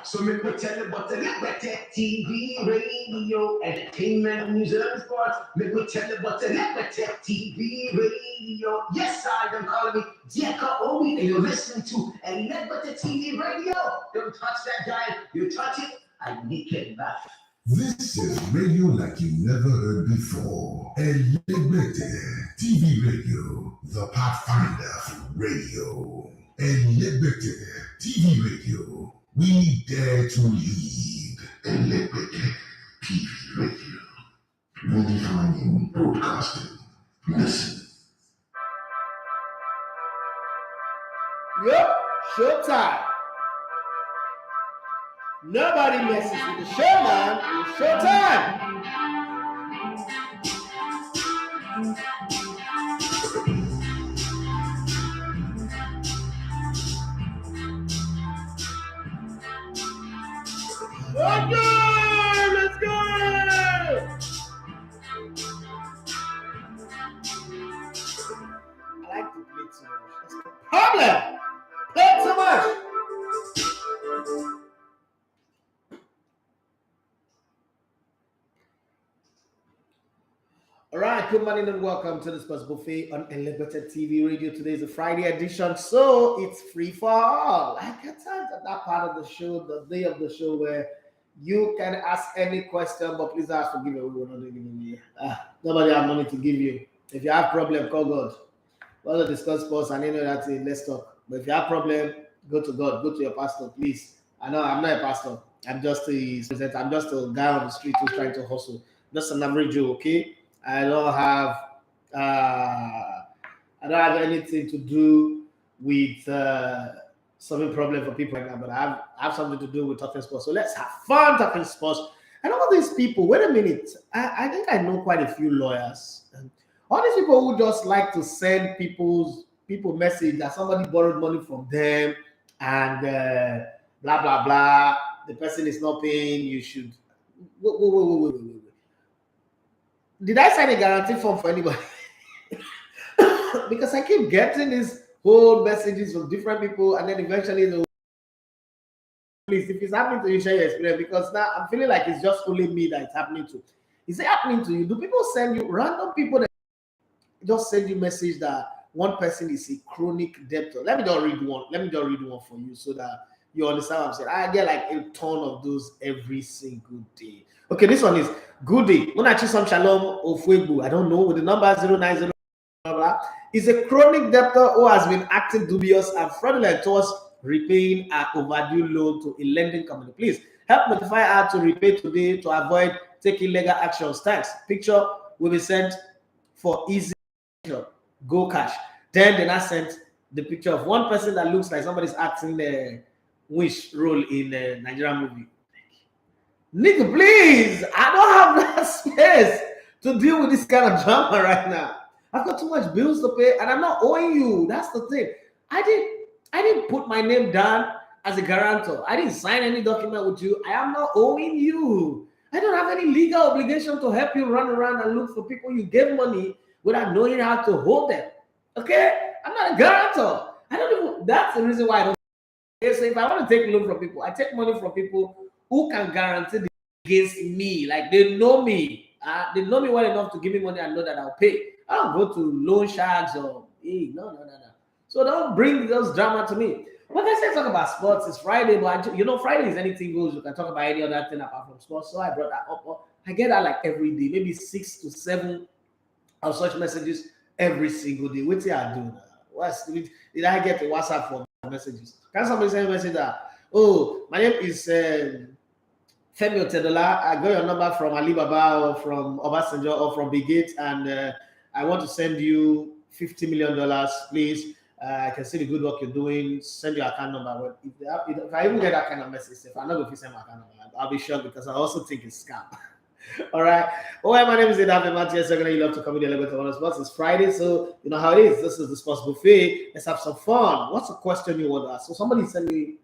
So make me tell you about the Legbete TV, radio, entertainment, music, and sports. Make me tell you about the Legbete TV, radio. Yes, I am calling me Jacka Omi, and you're listening to Legbete TV radio. Don't touch that dial. You touch it, I make it laugh. This is radio like you never heard before. Elegbete TV radio, the pathfinder for radio. Elegbete TV radio, we dare to lead. Elegbete TV radio, redefining broadcasting. Listen. Yep, showtime. Nobody messes with the show, man. It's showtime. Okay, let's go. I like to play too much. That's the problem. Play too much. All right, good morning and welcome to the Sports Buffet on Elegbete TV Radio. Today is a Friday edition, so it's free for all. I get at that part of the show, the day of the show where you can ask any question, but please ask for giveaway. We're not giving you. Nobody have money to give you. If you have problem, call God. We'll discuss sports and you know that's it. Let's talk. But if you have problem, go to God. Go to your pastor, please. I know I'm not a pastor. I'm just a guy on the street who's trying to hustle. Just an average Joe, okay? I don't have anything to do with solving problem for people right now, but I have something to do with talking sports. So let's have fun talking sports. And all these people, wait a minute. I think I know quite a few lawyers. All these people who just like to send people message that somebody borrowed money from them and blah blah blah. The person is not paying. You should wait. Did I sign a guarantee form for anybody? Because I keep getting these whole messages from different people, and then eventually, please, if it's happening to you, share your experience. Because now I'm feeling like it's just only me that it's happening to. Is it happening to you? Do people send you random people that just send you message that one person is a chronic debtor? Let me just read one for you so that you understand what I'm saying. I get like a ton of those every single day. Okay, this one is good day. Munachisom Shalom Ofwebu. I don't know, with the number 090 is a chronic debtor who has been acting dubious and fraudulent towards repaying an overdue loan to a lending company. Please help notify her to repay today to avoid taking legal actions. Thanks. Picture will be sent for easy go cash. Then they now sent the picture of one person that looks like somebody's acting the wish role in a Nigerian movie. Nigga, please, I don't have that space to deal with this kind of drama right now. I've got too much bills to pay, and I'm not owing you. That's the thing. I didn't put my name down as a guarantor. I didn't sign any document with you. I am not owing you. I don't have any legal obligation to help you run around and look for people you gave money without knowing how to hold them. Okay? I'm not a guarantor. That's the reason why I don't. So if I want to take loan from people, I take money from people who can guarantee against me. Like they know me. They know me well enough to give me money and know that I'll pay. I don't go to loan sharks or no. So don't bring those drama to me. Like I said, talk about sports. It's Friday, but Friday is anything goes. You can talk about any other thing apart from sports. So I brought that up. I get that like every day, maybe 6 to 7 of such messages every single day. What I do now? Did I get a WhatsApp for messages? Can somebody send a message that, oh, my name is Femi Otedola. I got your number from Alibaba or from Obasanjo or from Bigate, and I want to send you $50 million, please. I can see the good work you're doing. Send your account number. But if I even get that kind of message, if I'm not going to send my account number, I'll be sure because I also think it's scam. All right. Oh, my name is Edafe Martinez. You love to come with the Elegbete Sports. It's Friday, so you know how it is. This is the Sports Buffet. Let's have some fun. What's the question you want to ask? So somebody sent me,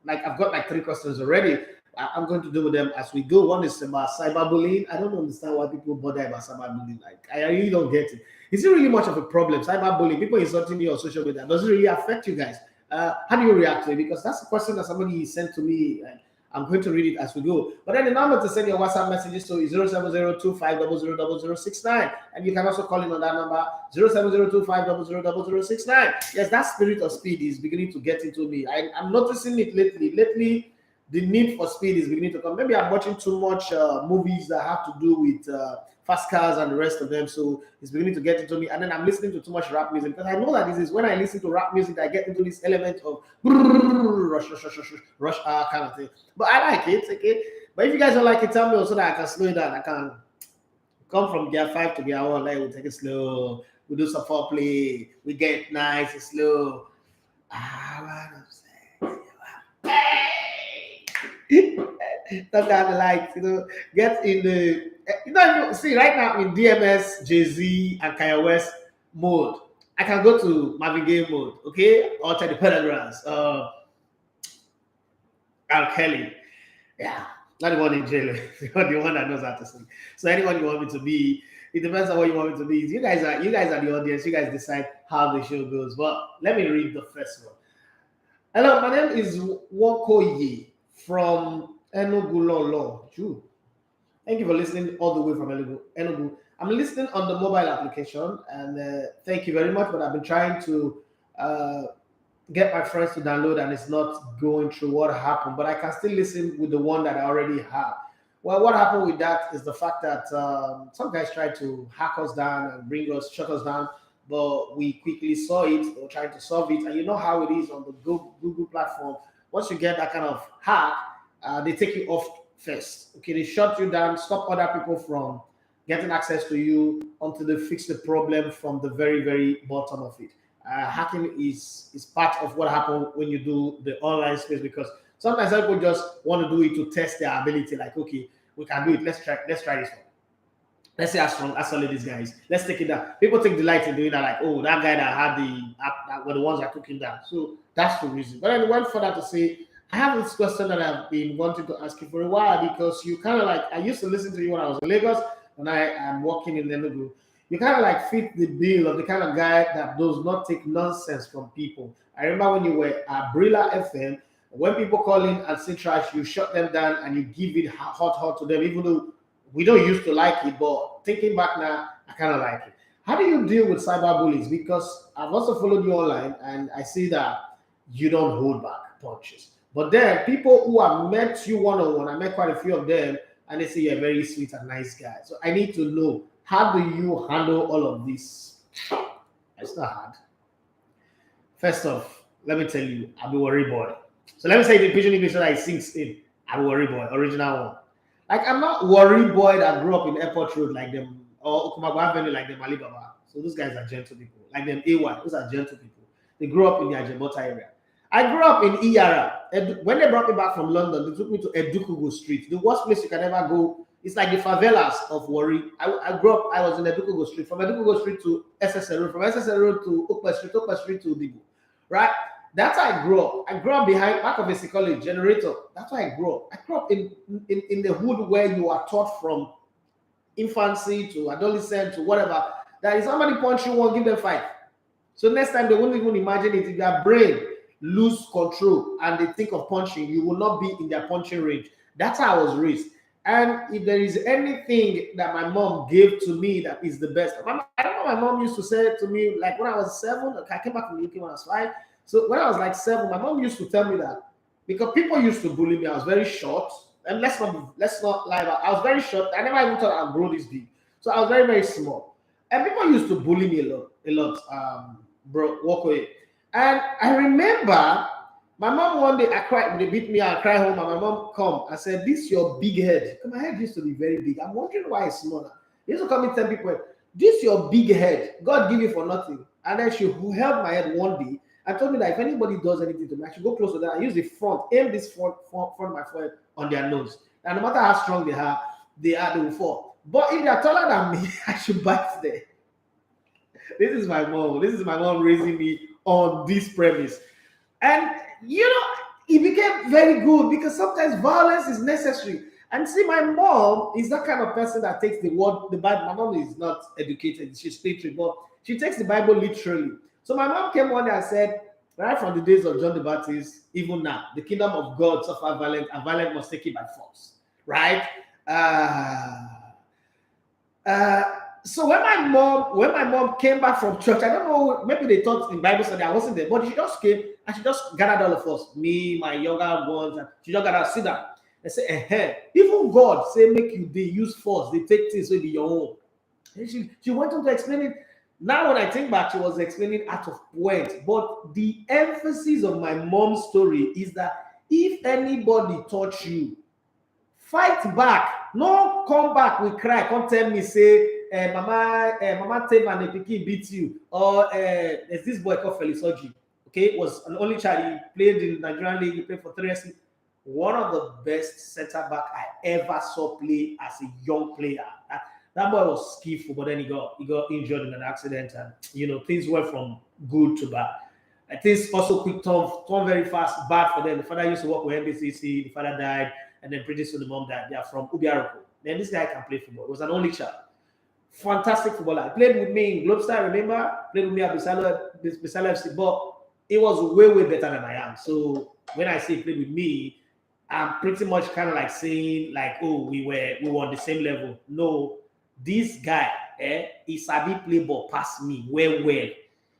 like I've got like 3 questions already. I'm going to do with them as we go. One is about cyber bullying. I don't understand why people bother about cyber bullying. Like I really don't get it. Is it really much of a problem? Cyber bullying, people insulting you on social media, does it really affect you guys? How do you react to it? Because that's the question that somebody sent to me. I'm going to read it as we go. But then the number to send your WhatsApp messages to is 07025000069. And you can also call in on that number 07025000069. Yes, that spirit of speed is beginning to get into me. I'm noticing it lately. Lately, the need for speed is beginning to come. Maybe I'm watching too much movies that have to do with fast cars and the rest of them. So it's beginning to get into me. And then I'm listening to too much rap music because I know that this is when I listen to rap music, I get into this element of rush hour kind of thing. But I like it, okay? But if you guys don't like it, tell me so that I can slow it down. I can come from gear 5 to gear 1. Like we'll take it slow. We do some foreplay. We get nice and slow. Turn down the lights, get in the, see right now in DMS, Jay-Z, and Kanye West mode. I can go to Marvin Gaye mode, okay? Alter the pentagrams. Al Kelly. Yeah, not the one in jail, the one that knows how to sing. So anyone you want me to be, it depends on what you want me to be. You guys are the audience. You guys decide how the show goes. But let me read the first one. Hello, my name is Wokoye from Enugu Lolo. Thank you for listening all the way from Enugu. I'm listening on the mobile application, and thank you very much. But I've been trying to get my friends to download, and it's not going through. What happened? But I can still listen with the one that I already have. Well, what happened with that is the fact that some guys tried to hack us down and shut us down. But we quickly saw it or tried to solve it. And you know how it is on the Google platform. Once you get that kind of hack, they take you off first. Okay, they shut you down, stop other people from getting access to you until they fix the problem from the very, very bottom of it. Hacking is part of what happens when you do the online space, because sometimes people just want to do it to test their ability. Like, okay, we can do it. Let's try this one. Let's see how strong, as solid this guy is. Let's take it down. People take delight in doing that, like, oh, that guy that had the app, that were the ones that took him down. So that's the reason. But I went further to say, I have this question that I've been wanting to ask you for a while, because you kind of like, I used to listen to you when I was in Lagos, when I am working in Enugu. You kind of like fit the bill of the kind of guy that does not take nonsense from people. I remember when you were at Brilla FM, when people call in and say trash, you shut them down and you give it hot to them, even though we don't used to like it, but thinking back now, I kind of like it. How do you deal with cyber bullies? Because I've also followed you online, and I see that you don't hold back punches. But then people who have met you one-on-one, I met quite a few of them, and they say you're a very sweet and nice guy. So I need to know, how do you handle all of this? It's not hard. First off, let me tell you, I'm a worry boy. So let me say the pigeon English so that it sinks in. I'm a worry boy, original one. Like, I'm not worry boy that grew up in Airport Road like them, or Okumago Avenue like them Alibaba. So those guys are gentle people. Like them AY, those are gentle people. They grew up in the Ajebota area. I grew up in Iyara. When they brought me back from London, they took me to Edukugu Street. The worst place you can ever go. It's like the favelas of Warri. I grew up, I was in Edukugu Street. From Edukugu Street to SSL Road. From SSL Road to Ukpa Street to Dibu. Right? That's how I grew up. I grew up behind back of a college generator. That's why I grew up. I grew up in the hood where you are taught from infancy to adolescent to whatever. That if somebody punch you, won't give them 5. So next time they won't even imagine it. If their brain lose control and they think of punching, you will not be in their punching range. That's how I was raised. And if there is anything that my mom gave to me that is the best, I don't know, my mom used to say to me, like when I was 7, I came back from the UK when I was 5. So when I was like 7, my mom used to tell me that, because people used to bully me. I was very short, and let's not lie about it. I was very short. I never even thought I'd grow this big. So I was very, very small. And people used to bully me a lot, bro, walk away. And I remember my mom one day, I cried, they beat me, I cried home, and my mom come and said, this your big head. My head used to be very big. I'm wondering why it's smaller. They used to come and tell people, this your big head. God give you for nothing. And then she held my head one day and told me that if anybody does anything to me, I should go close to that and use the front, aim this front of my forehead on their nose. And no matter how strong they will fall. But if they are taller than me, I should bite there. This is my mom. This is my mom raising me on this premise. And, it became very good because sometimes violence is necessary. And see, my mom is that kind of person that takes the Bible. My mom is not educated. She's spiritual, but she takes the Bible literally. So my mom came one day and said, Right from the days of John the Baptist, even now, the kingdom of God suffer violent, and violent must take it by force. Right? Uh, uh, so when my mom came back from church, I don't know, maybe they thought in Bible study I wasn't there, but she just came and she just gathered all of us, me, my younger ones, and she just gathered, sit down and say, even God say make you they use force, they take things will be your own. And she went on to explain it. Now, when I think back, she was explaining out of point. But the emphasis of my mom's story is that if anybody touch you, fight back. No come back, we cry. Come tell me, say, Mama Tave and the pikin beat you. Or there's this boy called Felix Oji. Okay, was an only child. He played in the Nigerian League. He played for 3 years. One of the best center back I ever saw play as a young player. That boy was skillful, but then he got injured in an accident, and things went from good to bad. I think also quick turn very fast, bad for them. The father used to work with NBCC, the father died, and then pretty soon the mom died. They are from Ubiaroko. Then this guy can play football. He was an only child. Fantastic footballer. He played with me in Globestar, remember? Played with me at Bisala FC, but it was way, way better than I am. So when I say he played with me, I'm pretty much kind of like saying, like, oh, we were on the same level. No. This guy, he sabi play ball past me well.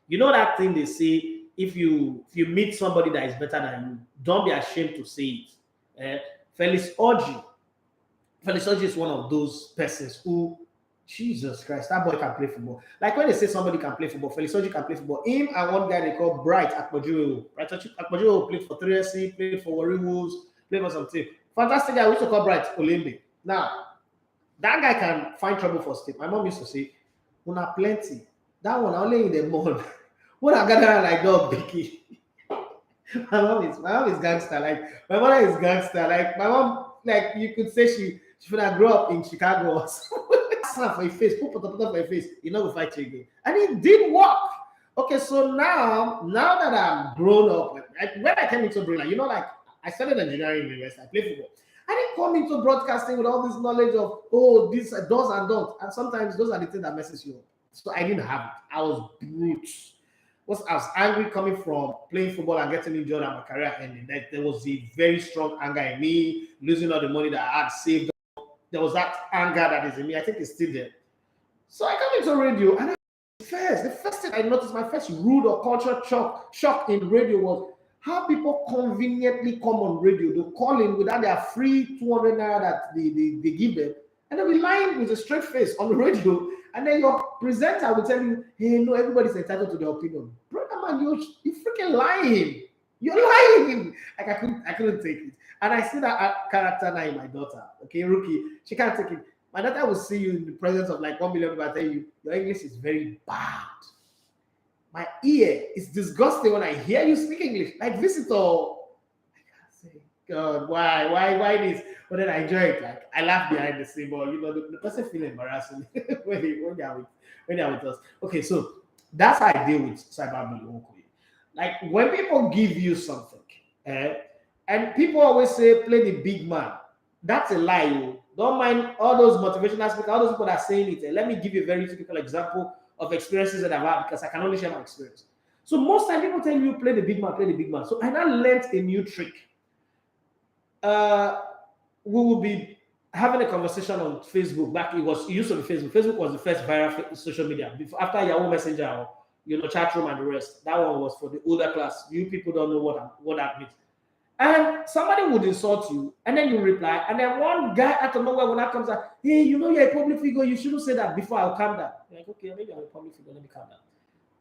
You know that thing they say, if you meet somebody that is better than you, don't be ashamed to say it. Felix Oji is one of those persons who, Jesus Christ, that boy can play football. Like when they say somebody can play football, Felix Oji can play football. Him and one guy they call Bright Akpojuwo. Right? Akpojuwo played for 3SC, played for Rumours, played for some team. Fantastic guy. We used to call Bright Olembe. Now, that guy can find trouble for sleep. My mom used to say, "Una plenty." That one only in the morning. When I gather like dog Vicky. my mom is gangster. Like my mother is gangster. Like my mom, like you could say she should have grew up in Chicago. For your face, put for your face. You know, we fight you again, and it did work. Okay, so now that I'm grown up, like, when I came into Brunei, like I studied engineering in the university. I played football. I didn't come into broadcasting with all this knowledge of, this does and don't. And sometimes those are the things that messes you up. So I didn't have it. I was brute. I was angry coming from playing football and getting injured and my career ending. Like, there was a very strong anger in me, losing all the money that I had saved. There was that anger that is in me. I think it's still there. So I come into radio, and the first thing I noticed, my first rude or cultural shock in radio was how people conveniently come on radio. They call in without their free 200 naira that they give them, and they'll be lying with a straight face on the radio. And then your presenter will tell you, "Hey, no, everybody's entitled to their opinion." Brother man, you're freaking lying. You're lying. Like I couldn't take it. And I see that character now in my daughter. Okay, Rookie, she can't take it. My daughter will see you in the presence of like 1 million people and tell you, your English is very bad. My ear is disgusting when I hear you speak English. Like visitor, I can't say, God, why this? But then I enjoy it. Like I laugh behind the scene, but the person feel embarrassing when they are with us. Okay, so that's how I deal with cyberbullying. Like when people give you something, and people always say play the big man. That's a lie. Don't mind all those motivational speakers, all those people that are saying it. Let me give you a very typical example of experiences that I've had, because I can only share my experience. So most time people tell you play the big man, play the big man. So I now learned a new trick. We will be having a conversation on Facebook. It used to be Facebook. Facebook was the first viral social media after Yahoo Messenger, chat room and the rest. That one was for the older class. You people don't know what that means. And somebody would insult you, and then you reply, and then one guy out of nowhere when that comes out, "Hey, you're a public figure, you shouldn't say that before I'll calm down." You're like, okay, maybe I'm a public figure, let me calm down.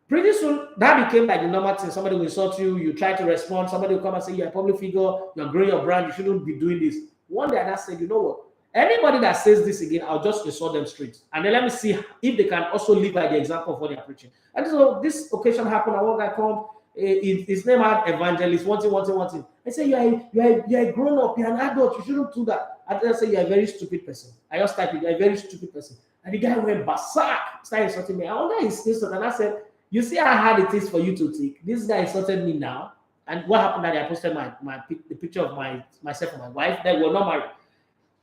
Pretty soon, that became like the normal thing. Somebody will insult you, you try to respond, somebody will come and say, "You're a public figure, you're growing your brand, you shouldn't be doing this." One day I said, you know what? Anybody that says this again, I'll just insult them straight. And then let me see if they can also live by the example of what they're preaching. And so this occasion happened, and one guy called, his name had evangelist, one thing. I say, you're a grown up, you're an adult, you shouldn't do that. I just say, you're a very stupid person. I just typed it, you're a very stupid person. And the guy went berserk, started insulting me. I wonder his insult, and I said, you see how hard it is for you to take. This guy insulted me now. And what happened that I posted the picture of myself and my wife that were not married.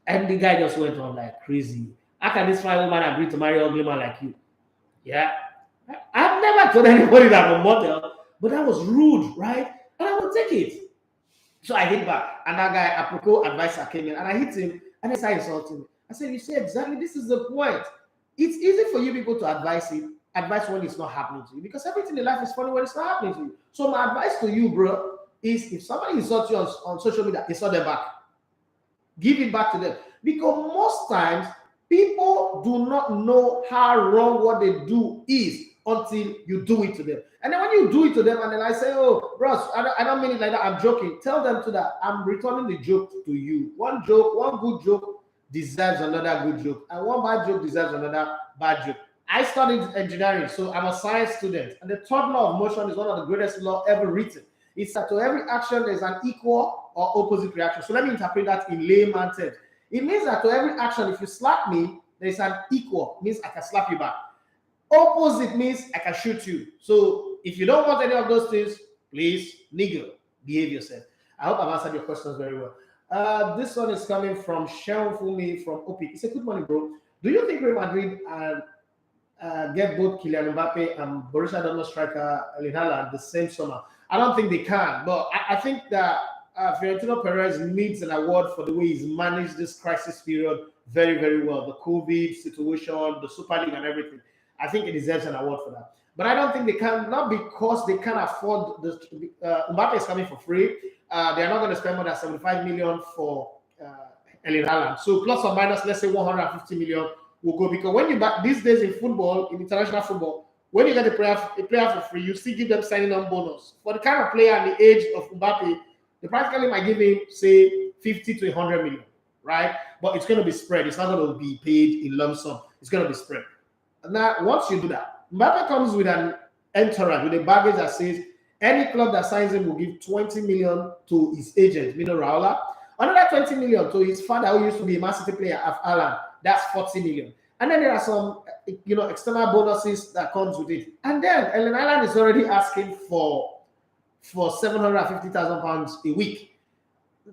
And the guy just went on like crazy. How can this fine woman agree to marry an ugly man like you? Yeah. I've never told anybody that I'm a model. But that was rude, right? And I will take it. So I hit back, and that guy, apropos advisor, came in, and I hit him, and he started insulting me. I said, "You see exactly. This is the point. It's easy for you people to advise when it's not happening to you, because everything in life is funny when it's not happening to you. So my advice to you, bro, is if somebody insults you on social media, insult them back. Give it back to them, because most times people do not know how wrong what they do is until you do it to them. And then when you do it to them, and then I say, "Oh, bros, I don't mean it like that. I'm joking." Tell them to that I'm returning the joke to you. One good joke deserves another good joke, and one bad joke deserves another bad joke. I studied engineering, so I'm a science student, and the third law of motion is one of the greatest law ever written. It's that to every action there's an equal or opposite reaction. So let me interpret that in layman terms. It means that to every action, if you slap me, there's an equal, means I can slap you back. Opposite means I can shoot you. So if you don't want any of those things, please, nigga, behave yourself. I hope I've answered your questions very well. This one is coming from Sean Fumi from OP. It's a good morning, bro. Do you think Real Madrid get both Kylian Mbappe and Borussia Dortmund striker Erling Haaland the same summer? I don't think they can, but I think that Florentino Perez needs an award for the way he's managed this crisis period very, very well. The COVID situation, the Super League and everything. I think it deserves an award for that. But I don't think they can, not because they can't afford this. Mbappe is coming for free. They are not going to spend more than 75 million for Erling Haaland. So plus or minus, let's say 150 million will go, because when you back these days in football, in international football, when you get a player for free, you still give them signing on bonus. For the kind of player and the age of Mbappe, they practically might give him, say, 50 to 100 million, right? But it's going to be spread. It's not going to be paid in lump sum. It's going to be spread. Now, once you do that, Mbappe comes with an entourage, with a baggage that says any club that signs him will give 20 million to his agent, Mino Raiola. Another 20 million to his father, who used to be a Man City player, of Alan. That's 40 million. And then there are some, external bonuses that comes with it. And then Erling Haaland is already asking for 750,000 pounds a week.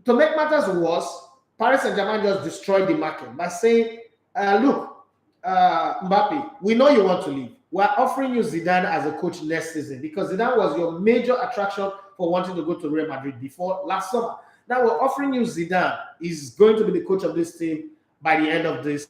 To make matters worse, Paris St-Germain just destroyed the market by saying, look, Mbappe, we know you want to leave. We're offering you Zidane as a coach next season, because Zidane was your major attraction for wanting to go to Real Madrid before last summer. Now we're offering you Zidane. He's going to be the coach of this team by the end of this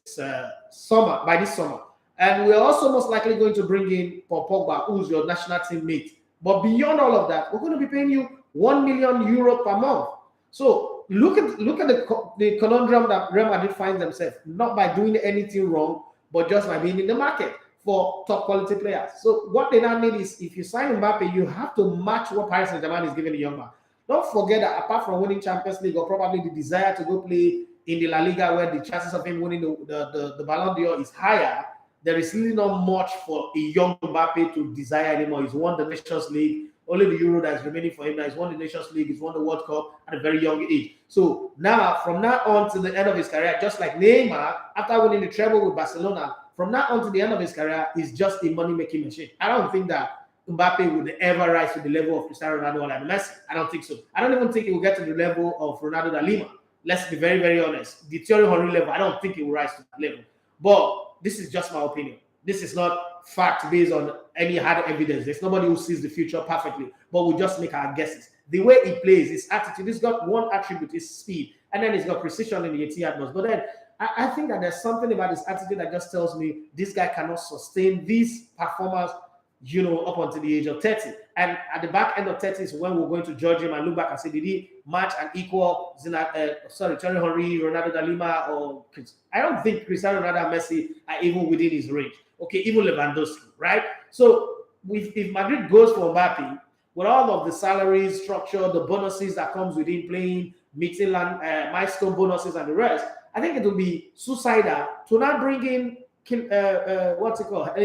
summer, by this summer. And we're also most likely going to bring in Paul Pogba, who's your national team mate. But beyond all of that, we're going to be paying you €1 million per month. So look at the conundrum that Real Madrid finds themselves, not by doing anything wrong, but just by being in the market for top quality players. So what they now need is, if you sign Mbappe, you have to match what Paris Saint-Germain is giving the young man. Don't forget that apart from winning Champions League, or probably the desire to go play in the La Liga, where the chances of him winning the Ballon d'Or is higher, there is really not much for a young Mbappe to desire anymore. He's won the Nations League. Only the Euro that is remaining for him now. He's won the Nations League. He's won the World Cup at a very young age. So now, from now on to the end of his career, just like Neymar, after winning the treble with Barcelona, from now on to the end of his career, is just a money-making machine. I don't think that Mbappe would ever rise to the level of Cristiano Ronaldo or Messi. I don't think so. I don't even think he will get to the level of Ronaldo da Lima. Let's be very, very honest. The Thierry Henry level, I don't think he will rise to that level. But this is just my opinion. This is not fact based on any hard evidence. There's nobody who sees the future perfectly, but we just make our guesses. The way he plays, his attitude, he's got one attribute, his speed, and then he's got precision in the 80 yard box. But then I think that there's something about his attitude that just tells me this guy cannot sustain these performers, up until the age of 30. And at the back end of 30 is when we're going to judge him and look back and say, did he match and equal Thierry Henry, Ronaldo da Lima, or I don't think Cristiano Ronaldo and Messi are even within his range. Okay, even Lewandowski, right? So if Madrid goes for Mbappe, with all of the salary structure, the bonuses that comes with him playing, meeting milestone bonuses and the rest, I think it will be suicidal to not bring in Erling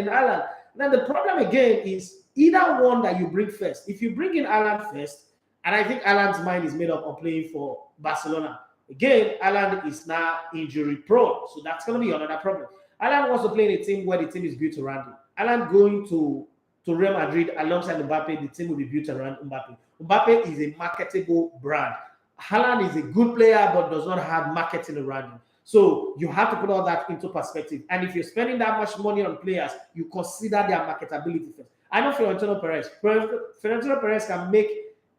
Haaland. Now the problem again is either one that you bring first. If you bring in Haaland first, and I think Haaland's mind is made up on playing for Barcelona. Again, Haaland is now injury prone, so that's going to be another problem. Haaland wants to play in a team where the team is built around him. Haaland going to Real Madrid alongside Mbappe, the team will be built around Mbappe. Mbappe is a marketable brand. Haaland is a good player, but does not have marketing around him. So you have to put all that into perspective. And if you're spending that much money on players, you consider their marketability first. I know Florentino Perez. Florentino Perez can make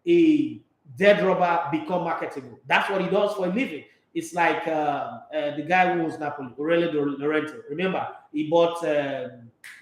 a dead rubber become marketable. That's what he does for a living. It's like the guy who was Napoli, Aurelio De Laurentiis. Remember, he bought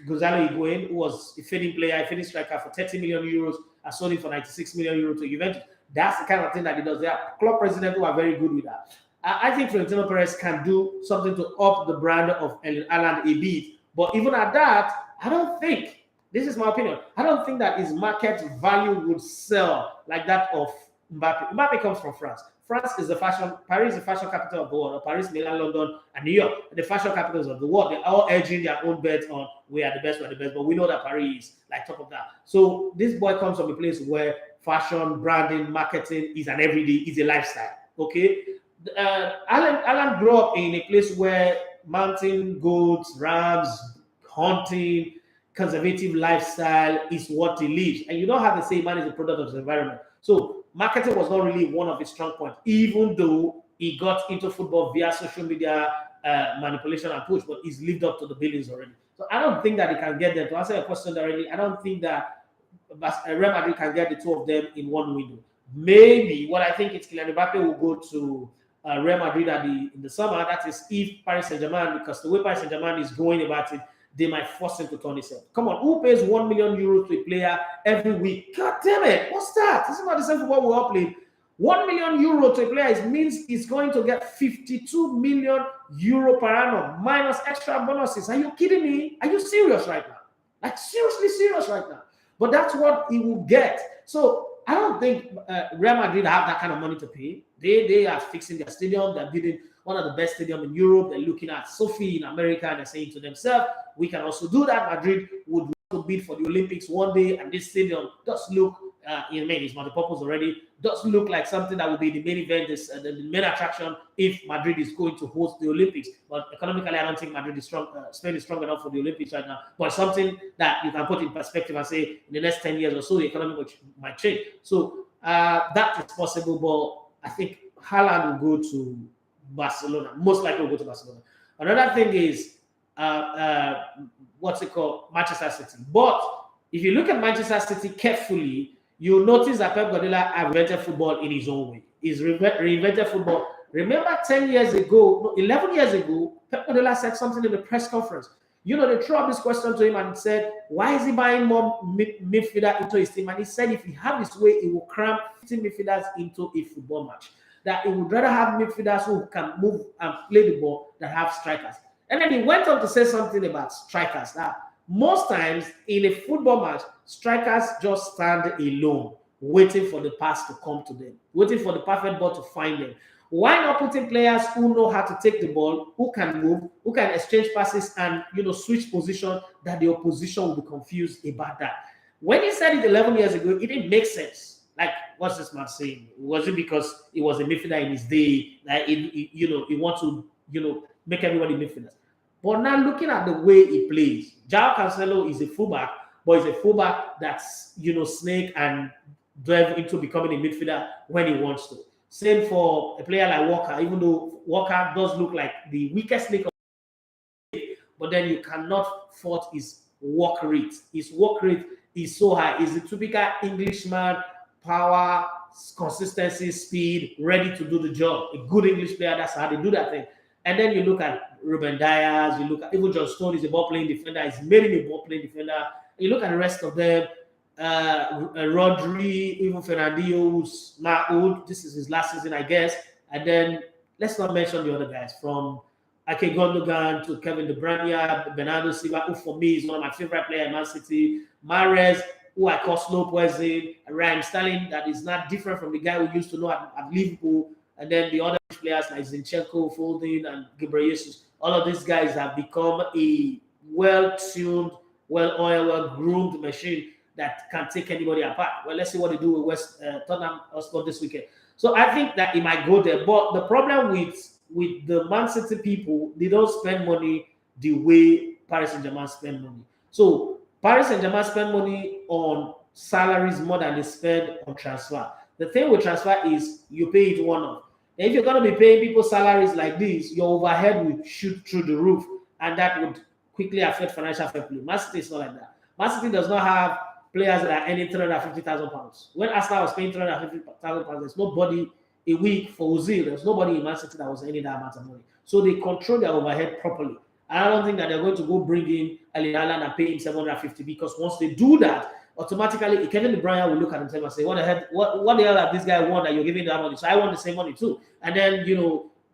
Gonzalo Higuain, who was a fading player, a fading striker for 30 million euros, and sold him for 96 million euros to Juventus. That's the kind of thing that he does. There are club presidents who are very good with that. I think Florentino Perez can do something to up the brand of Erling Haaland a bit. But even at that, I don't think, this is my opinion, I don't think that his market value would sell like that of Mbappe. Mbappe comes from France. France is the fashion, Paris is the fashion capital of the world, or Paris, Milan, London, and New York, the fashion capitals of the world. They're all edging their own bets on we are the best, but we know that Paris is like top of that. So this boy comes from a place where fashion, branding, marketing is an everyday, is a lifestyle. Okay? Alan grew up in a place where mountain goats, rams, hunting, conservative lifestyle is what he lives. And you don't have to say man is a product of the environment. So marketing was not really one of his strong points, even though he got into football via social media manipulation and push, but he's lived up to the billions already. So I don't think that he can get them. To answer your question directly, I don't think that Real Madrid can get the two of them in one window. Maybe what I think is Kylian Mbappe will go to Real Madrid in the summer. That is if Paris St-Germain, because the way Paris St-Germain is going about it, they might force him to turn his head. Come on, who pays 1 million euros to a player every week? God damn it, what's that? This is not the same for what we're playing. 1 million euro to a player means he's going to get 52 million euro per annum minus extra bonuses. Are you kidding me? Are you serious right now? Like seriously serious right now? But that's what he will get. So I don't think Real Madrid have that kind of money to pay. They are fixing their stadium. They're building one of the best stadiums in Europe. They're looking at Sophie in America and they're saying to themselves, we can also do that. Madrid would want to bid for the Olympics one day, and this stadium does look, it's multi-purpose already, does look like something that will be the main event, the main attraction if Madrid is going to host the Olympics. But economically, I don't think Madrid is strong, Spain is strong enough for the Olympics right now. But something that you can put in perspective and say in the next 10 years or so, the economy might change. So that is possible, but I think Haaland will go to Barcelona. Most likely will go to Barcelona. Another thing is what's it called? Manchester City. But if you look at Manchester City carefully, you'll notice that Pep Guardiola invented football in his own way. He's reinvented football. Remember 11 years ago, Pep Guardiola said something in the press conference. You know, they threw up this question to him and said, why is he buying more midfielder into his team? And he said if he had his way, he will cram 15 midfielders into a football match. That he would rather have midfielders who can move and play the ball than have strikers. And then he went on to say something about strikers. Now, most times in a football match, strikers just stand alone, waiting for the pass to come to them, waiting for the perfect ball to find them. Why not putting players who know how to take the ball, who can move, who can exchange passes and switch position, that the opposition will be confused about that? When he said it 11 years ago, it didn't make sense. Like, what's this man saying? Was it because he was a midfielder in his day? Like, he wants to, make everybody midfielders. But now looking at the way he plays, João Cancelo is a fullback, but he's a fullback that's, snake and dive into becoming a midfielder when he wants to. Same for a player like Walker, even though Walker does look like the weakest link of the game, but then you cannot fault his work rate. His work rate is so high. He's a typical Englishman, power, consistency, speed, ready to do the job. A good English player, that's how they do that thing. And then you look at Ruben Dias, you look at even John Stone is a ball-playing defender. He's made him a ball-playing defender. You look at the rest of them, Rodri, even Fernandinho's Maoud. This is his last season, I guess. And then let's not mention the other guys from Ake Gundogan to Kevin De Bruyne, Bernardo Silva, who for me is one of my favorite players in Man City. Mahrez, who I call slow poison, Raheem Sterling, that is not different from the guy we used to know at Liverpool. And then the other players like Zinchenko, Foden, and Ghebreyesus. All of these guys have become a well-tuned, well-oiled, well-groomed machine that can take anybody apart. Well, let's see what they do with Tottenham Hotspur this weekend. So I think that it might go there. But the problem with the Man City people, they don't spend money the way Paris Saint-Germain spend money. So Paris Saint-Germain spend money on salaries more than they spend on transfer. The thing with transfer is you pay it one-off. If you're going to be paying people salaries like this, your overhead will shoot through the roof, and that would quickly affect financial fair play. Man City is not like that. Man City does not have players that are earning £350,000. When Arsenal was paying £350,000, there's nobody a week for Ozil. There's nobody in Man City that was earning that amount of money. So they control their overhead properly. And I don't think that they're going to go bring in Erling Haaland and pay him 750, because once they do that, automatically Kevin De Bruyne will look at himself and say, what the hell have this guy won that you're giving that money? So I want the same money too. And then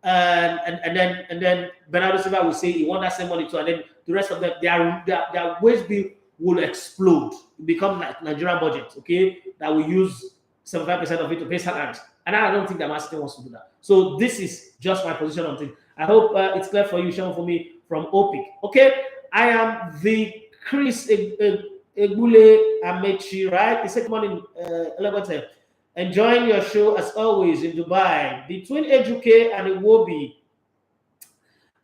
and then Bernardo Silva will say he won that same money too. And then the rest of them, their wage bill will explode, become like Nigerian budget, okay? That will use 75% of it to pay salaries. And I don't think that Man City wants to do that. So this is just my position on things. I hope it's clear for you, Sean, for me from OPIC. Okay, I am the Chris Egbule Amechi, right? It's good morning, Elevator. Enjoying your show as always in Dubai. Between Eduke and Iwobi,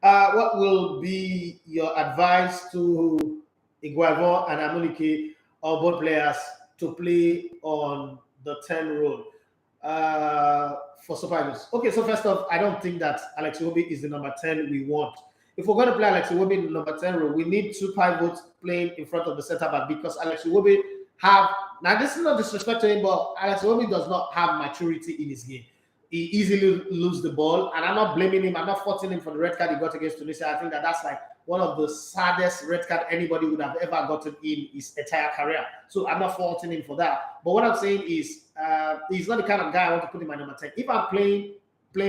what will be your advice to Iguavo and Amunike, or both players, to play on the 10 role for Super Eagles? Okay, so first off, I don't think that Alex Iwobi is the number 10 we want. If we're going to play Alex Iwobi in the number 10 role, we need two pivots playing in front of the center back, because Alex Iwobi now this is not disrespect to him, but Alex Iwobi does not have maturity in his game. He easily loses the ball, and I'm not blaming him. I'm not faulting him for the red card he got against Tunisia. I think that's like one of the saddest red card anybody would have ever gotten in his entire career. So I'm not faulting him for that. But what I'm saying is, he's not the kind of guy I want to put in my number 10. If I'm playing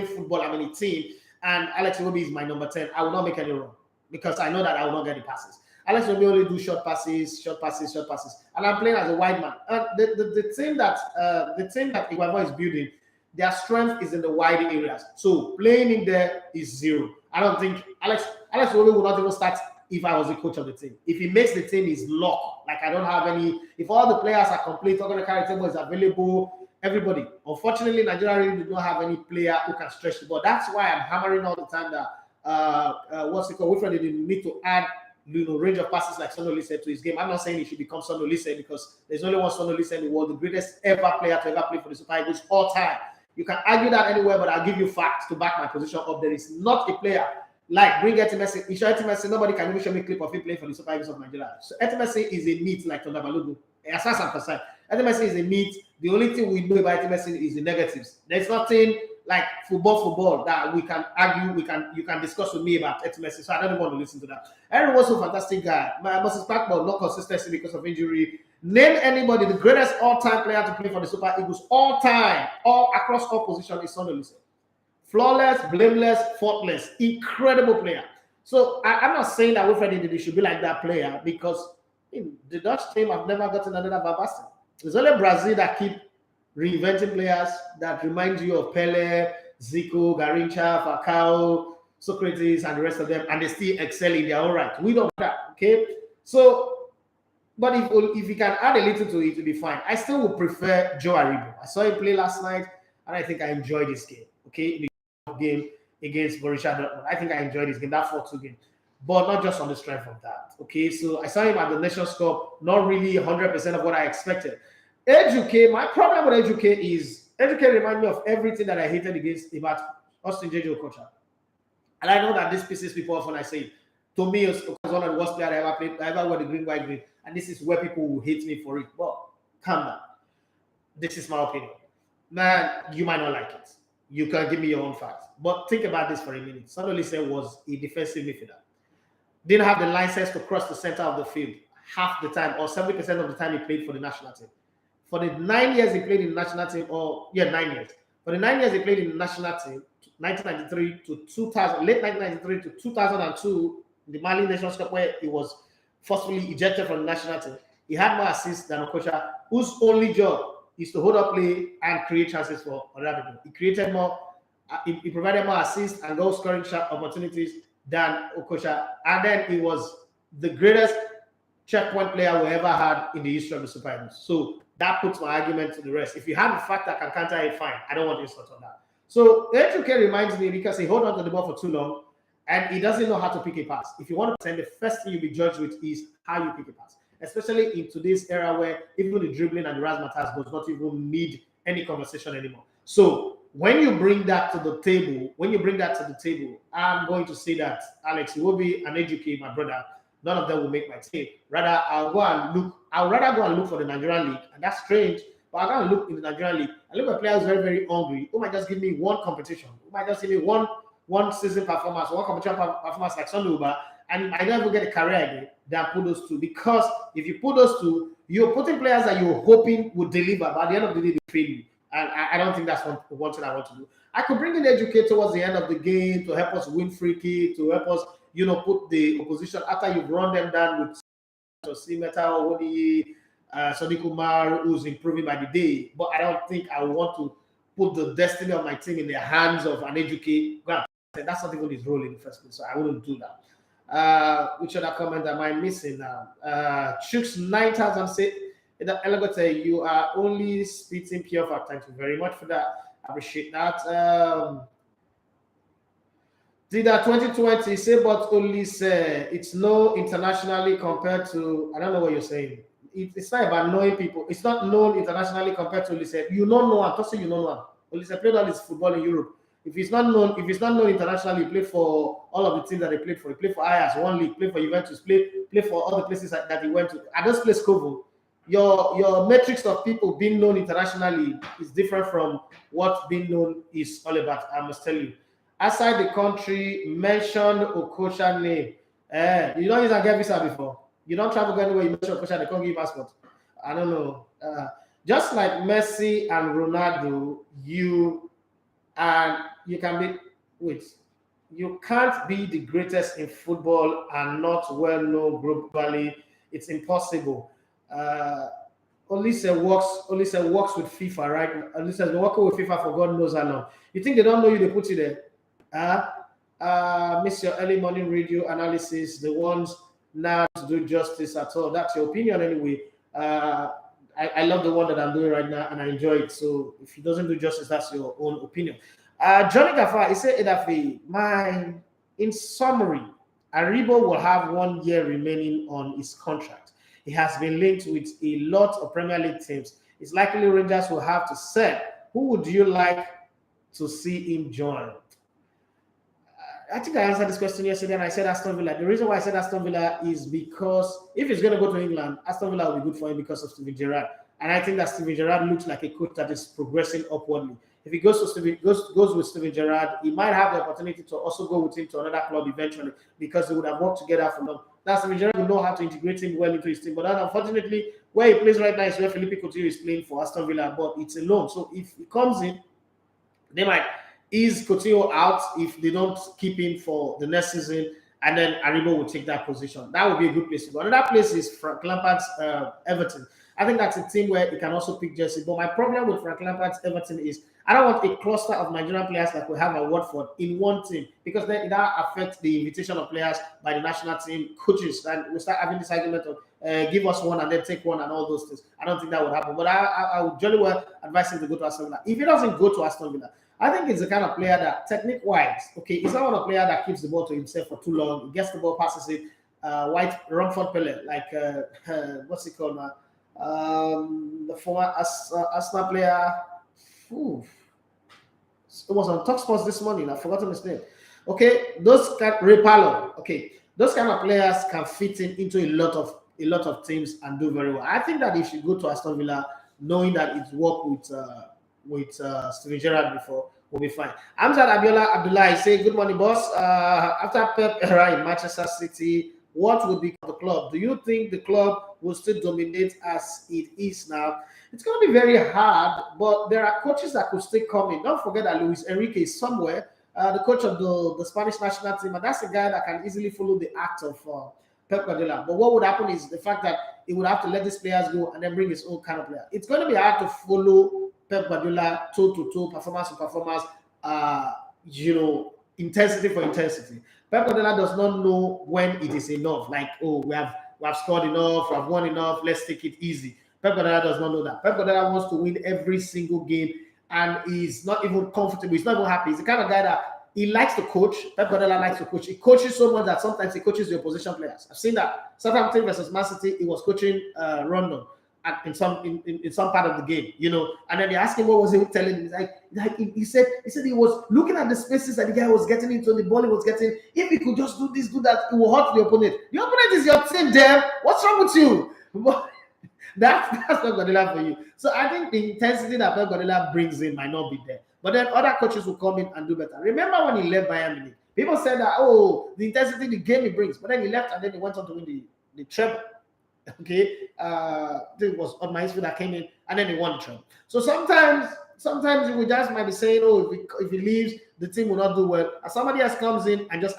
football, I'm in a team, and Alex Iwobi is my number 10, I will not make any wrong, because I know that I will not get the passes. Alex Iwobi only do short passes, and I'm playing as a wide man. The team that Iguavo is building, their strength is in the wide areas. So playing in there is zero. I don't think Alex Iwobi will not even start if I was the coach of the team. If he makes the team, he's locked. Like, I don't have any. If all the players are complete, Carry table is available, everybody. Unfortunately, Nigeria really do not have any player who can stretch the ball. That's why I'm hammering all the time that Wilfred didn't need to add range of passes like Sonolise said to his game. I'm not saying he should become Sonolise, because there's only one Sonolise in the world, the greatest ever player to ever play for the Super Eagles all time. You can argue that anywhere, but I'll give you facts to back my position up. There is not a player like bring Messi. You show Messi, nobody can even show me a clip of him playing for the Super Eagles of Nigeria. So Messi is a meat like Tonda Balogun. As far as I'm concerned, Messi is a meat. The only thing we know about Messi is the negatives. There's nothing like football that we can argue, you can discuss with me about Messi. So I don't even want to listen to that. Aaron was a fantastic guy. Moses Parkball, no consistency because of injury. Name anybody, the greatest all-time player to play for the Super Eagles, all-time, all across all positions, is Sonolise. Flawless, blameless, faultless, incredible player. So I'm not saying that Wilfred Ndidi should be like that player, because the Dutch team have never gotten another Van Basten. It's only Brazil that keep reinventing players that remind you of Pele, Zico, Garrincha, Falcao, Socrates, and the rest of them, and they still excel in their own right. We don't have that, okay? So, but if you can add a little to it, it'll be fine. I still would prefer Joe Aribo. I saw him play last night, and I think I enjoyed this game, okay? The game against Borussia Dortmund. I think I enjoyed this game, that 4-2 game. But not just on the strength of that, okay? So I saw him at the Nations Cup, not really 100% of what I expected. Eduke, my problem with Eduke is, Eduke reminds me of everything that I hated about Austin J.J. Okocha. And I know that this pisses people off when I say it. To me, it's one of the worst players I ever played. I ever wore the green, white, green. And this is where people will hate me for it. Well, calm down. This is my opinion. Man, you might not like it. You can give me your own facts. But think about this for a minute. Sonolise was a defensive midfielder. Didn't have the license to cross the center of the field half the time, or 70% of the time he played for the national team. For the 9 years he played in the national team, 9 years. For the 9 years he played in the national team, 1993 to 2000, late 1993 to 2002, the Mali Nations Cup, where he was forcefully ejected from the national team. He had more assists than Okocha, whose only job is to hold up play and create chances for other people. He created more, he provided more assists and goal scoring opportunities than Okocha. And then he was the greatest checkpoint player we ever had in the history of the Super Eagles. So that puts my argument to the rest. If you have a fact that can counter it, fine. I don't want to insult on that. So Eduke reminds me, because he holds on to the ball for too long and he doesn't know how to pick a pass. If you want to send, the first thing you'll be judged with is how you pick a pass. Especially in today's era where even the dribbling and the razzmatazz does not even need any conversation anymore. So when you bring that to the table, I'm going to say that Alex Iwobi and Eduke, my brother, none of them will make my team. Rather, I'll rather go and look for the Nigerian league, and that's strange. But I'll go and look in the Nigerian league. I look at players very, very hungry who might just give me one competition, who might just give me one season performance, one competition performance like Sunday Uber, and I don't even get a career again. Then put those two, because if you put those two, you're putting players that you're hoping would deliver, but at the end of the day, they fail you. And I don't think that's one thing I want to do. I could bring in Educate towards the end of the game to help us win free kick, to help us, put the opposition after you've run them down with Osimeta or Sadiq Umar, who's improving by the day. But I don't think I want to put the destiny of my team in the hands of an Educate. That's not even his role in the first place, so I wouldn't do that. Which other comment am I missing now? Chooks 9000 said, Elegbete, you are only spitting pure fact. Thank you very much for that. I appreciate that. Did that 2020 say, but only say it's no internationally compared to, I don't know what you're saying. It's not about knowing people. It's not known internationally compared to Olise. You don't know him. Just say you don't know him. Olise played all his football in Europe. If it's not known internationally, he played for all of the teams that he played for. He played for Ajax, one league, played for Juventus, played for all the places that he went to. At this place, Kovo, your metrics of people being known internationally is different from what being known is all about. I must tell you. Outside the country, mention Okocha name. You don't use a get visa before. You don't travel anywhere. You mention Okocha, they can't give you passport. I don't know. Just like Messi and Ronaldo, you can be. Wait. You can't be the greatest in football and not well known globally. It's impossible. Olise works with FIFA, right? Olise has been working with FIFA for God knows how long. You think they don't know you? They put you there. Miss your early morning radio analysis. The ones now to do justice at all. That's your opinion anyway. I love the one that I'm doing right now and I enjoy it. So if he doesn't do justice, that's your own opinion. Johnny Gafar, he said in summary, Aribo will have 1 year remaining on his contract. He has been linked with a lot of Premier League teams. It's likely Rangers will have to sell. Who would you like to see him join? I think I answered this question yesterday and I said Aston Villa. The reason why I said Aston Villa is because if he's going to go to England, Aston Villa will be good for him because of Steven Gerrard. And I think that Steven Gerrard looks like a coach that is progressing upwardly. If he goes with Steven Gerrard, he might have the opportunity to also go with him to another club eventually because they would have worked together for long. Now Steven Gerrard will know how to integrate him well into his team. But then, unfortunately, where he plays right now is where Felipe Coutinho is playing for Aston Villa, but it's a loan. So if he comes in, they might ease Coutinho out if they don't keep him for the next season, and then Aribo will take that position. That would be a good place to go. Another place is Frank Lampard's Everton. I think that's a team where he can also pick Jesse. But my problem with Frank Lampard's Everton is I don't want a cluster of Nigerian players like we have at Watford in one team because then that affects the invitation of players by the national team coaches, and we start having this argument of give us one and then take one and all those things. I don't think that would happen. But I would jolly well advise him to go to Aston Villa. If he doesn't go to Aston Villa, I think it's the kind of player that, technique-wise, okay, he's not a player that keeps the ball to himself for too long. He gets the ball, passes it. White Romford Pele, like what's it called now? The former Arsenal player. Ooh. It was on Talk Sports this morning. I've forgotten his name. Okay, Ray Palo. Okay, those kind of players can fit into a lot of teams and do very well. I think that he should go to Aston Villa, knowing that it's worked with Steven Gerrard before, will be fine. Amjad Abdullah say, good morning, boss. After Pep era in Manchester City, what would become the club? Do you think the club will still dominate as it is now? It's going to be very hard, but there are coaches that could still come in. Don't forget that Luis Enrique is somewhere, the coach of the Spanish national team, and that's a guy that can easily follow the act of Pep Guardiola. But what would happen is the fact that he would have to let these players go and then bring his own kind of player. It's going to be hard to follow Pep Guardiola toe-to-toe, performance to performance, intensity for intensity. Pep Guardiola does not know when it is enough. Like, oh, we have scored enough, we have won enough, let's take it easy. Pep Guardiola does not know that. Pep Guardiola wants to win every single game, and he's not even comfortable. He's not even happy. He's the kind of guy that he likes to coach. Pep Guardiola likes to coach. He coaches so much that sometimes he coaches the opposition players. I've seen that. Southampton versus Man City, he was coaching Rondon. in some part of the game, and then they asked him what was he telling him. He's like he said he was looking at the spaces that the guy was getting into, the ball he was getting. If he could just do this, do that, it will hurt the opponent. The opponent is your team, damn. What's wrong with you? That's Pep Guardiola for you. So I think the intensity that Pep Guardiola brings in might not be there. But then other coaches will come in and do better. Remember when he left Bayern Munich? People said that, the intensity, the game he brings. But then he left and then he went on to win the treble. Okay? It was on my history that came in and then he won the treble. So sometimes you just might be saying, if he leaves, the team will not do well. And somebody else comes in and just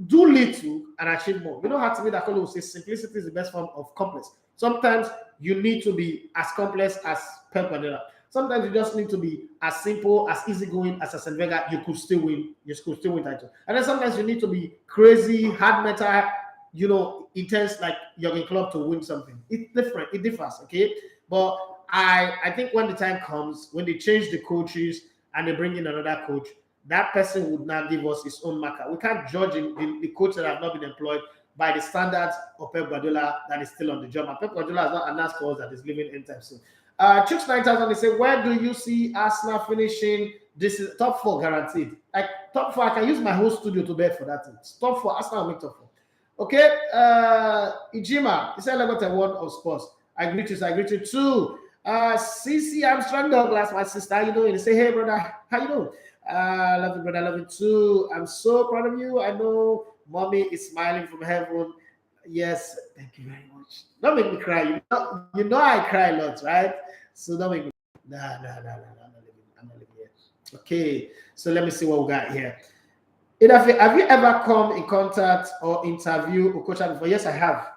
do little and achieve more. You know how to me that Kolo will say simplicity is the best form of complex. Sometimes you need to be as complex as Pep Guardiola. Sometimes you just need to be as simple, as easygoing as Arsene Wenger. You could still win. You could still win title. And then sometimes you need to be crazy, hard metal, intense like Jurgen Klopp to win something. It's different. It differs. Okay, but I think when the time comes, when they change the coaches and they bring in another coach, that person would now give us his own marker. We can't judge the coach that have not been employed by the standards of Pep Guardiola that is still on the job. And Pep Guardiola has not announced to us that he's leaving anytime soon. Chooks 9000, they say, where do you see Arsenal finishing? This is top 4 guaranteed. Like top 4, I can use my whole studio to bet for that. It's top 4. Arsenal will make top 4. Okay, Ijima, he said, "Level 1 of sports." I agree to too. CC Armstrong Douglas, my sister, how you doing? They say, hey brother, how you doing? Love you, brother, love you too. I'm so proud of you. I know mommy is smiling from heaven. Yes, thank you very much. Don't make me cry. You know I cry a lot, right? So don't make me. Nah. I'm not living here. Okay, so let me see what we got here. Have you ever come in contact or interview Okocha before? Yes, I have.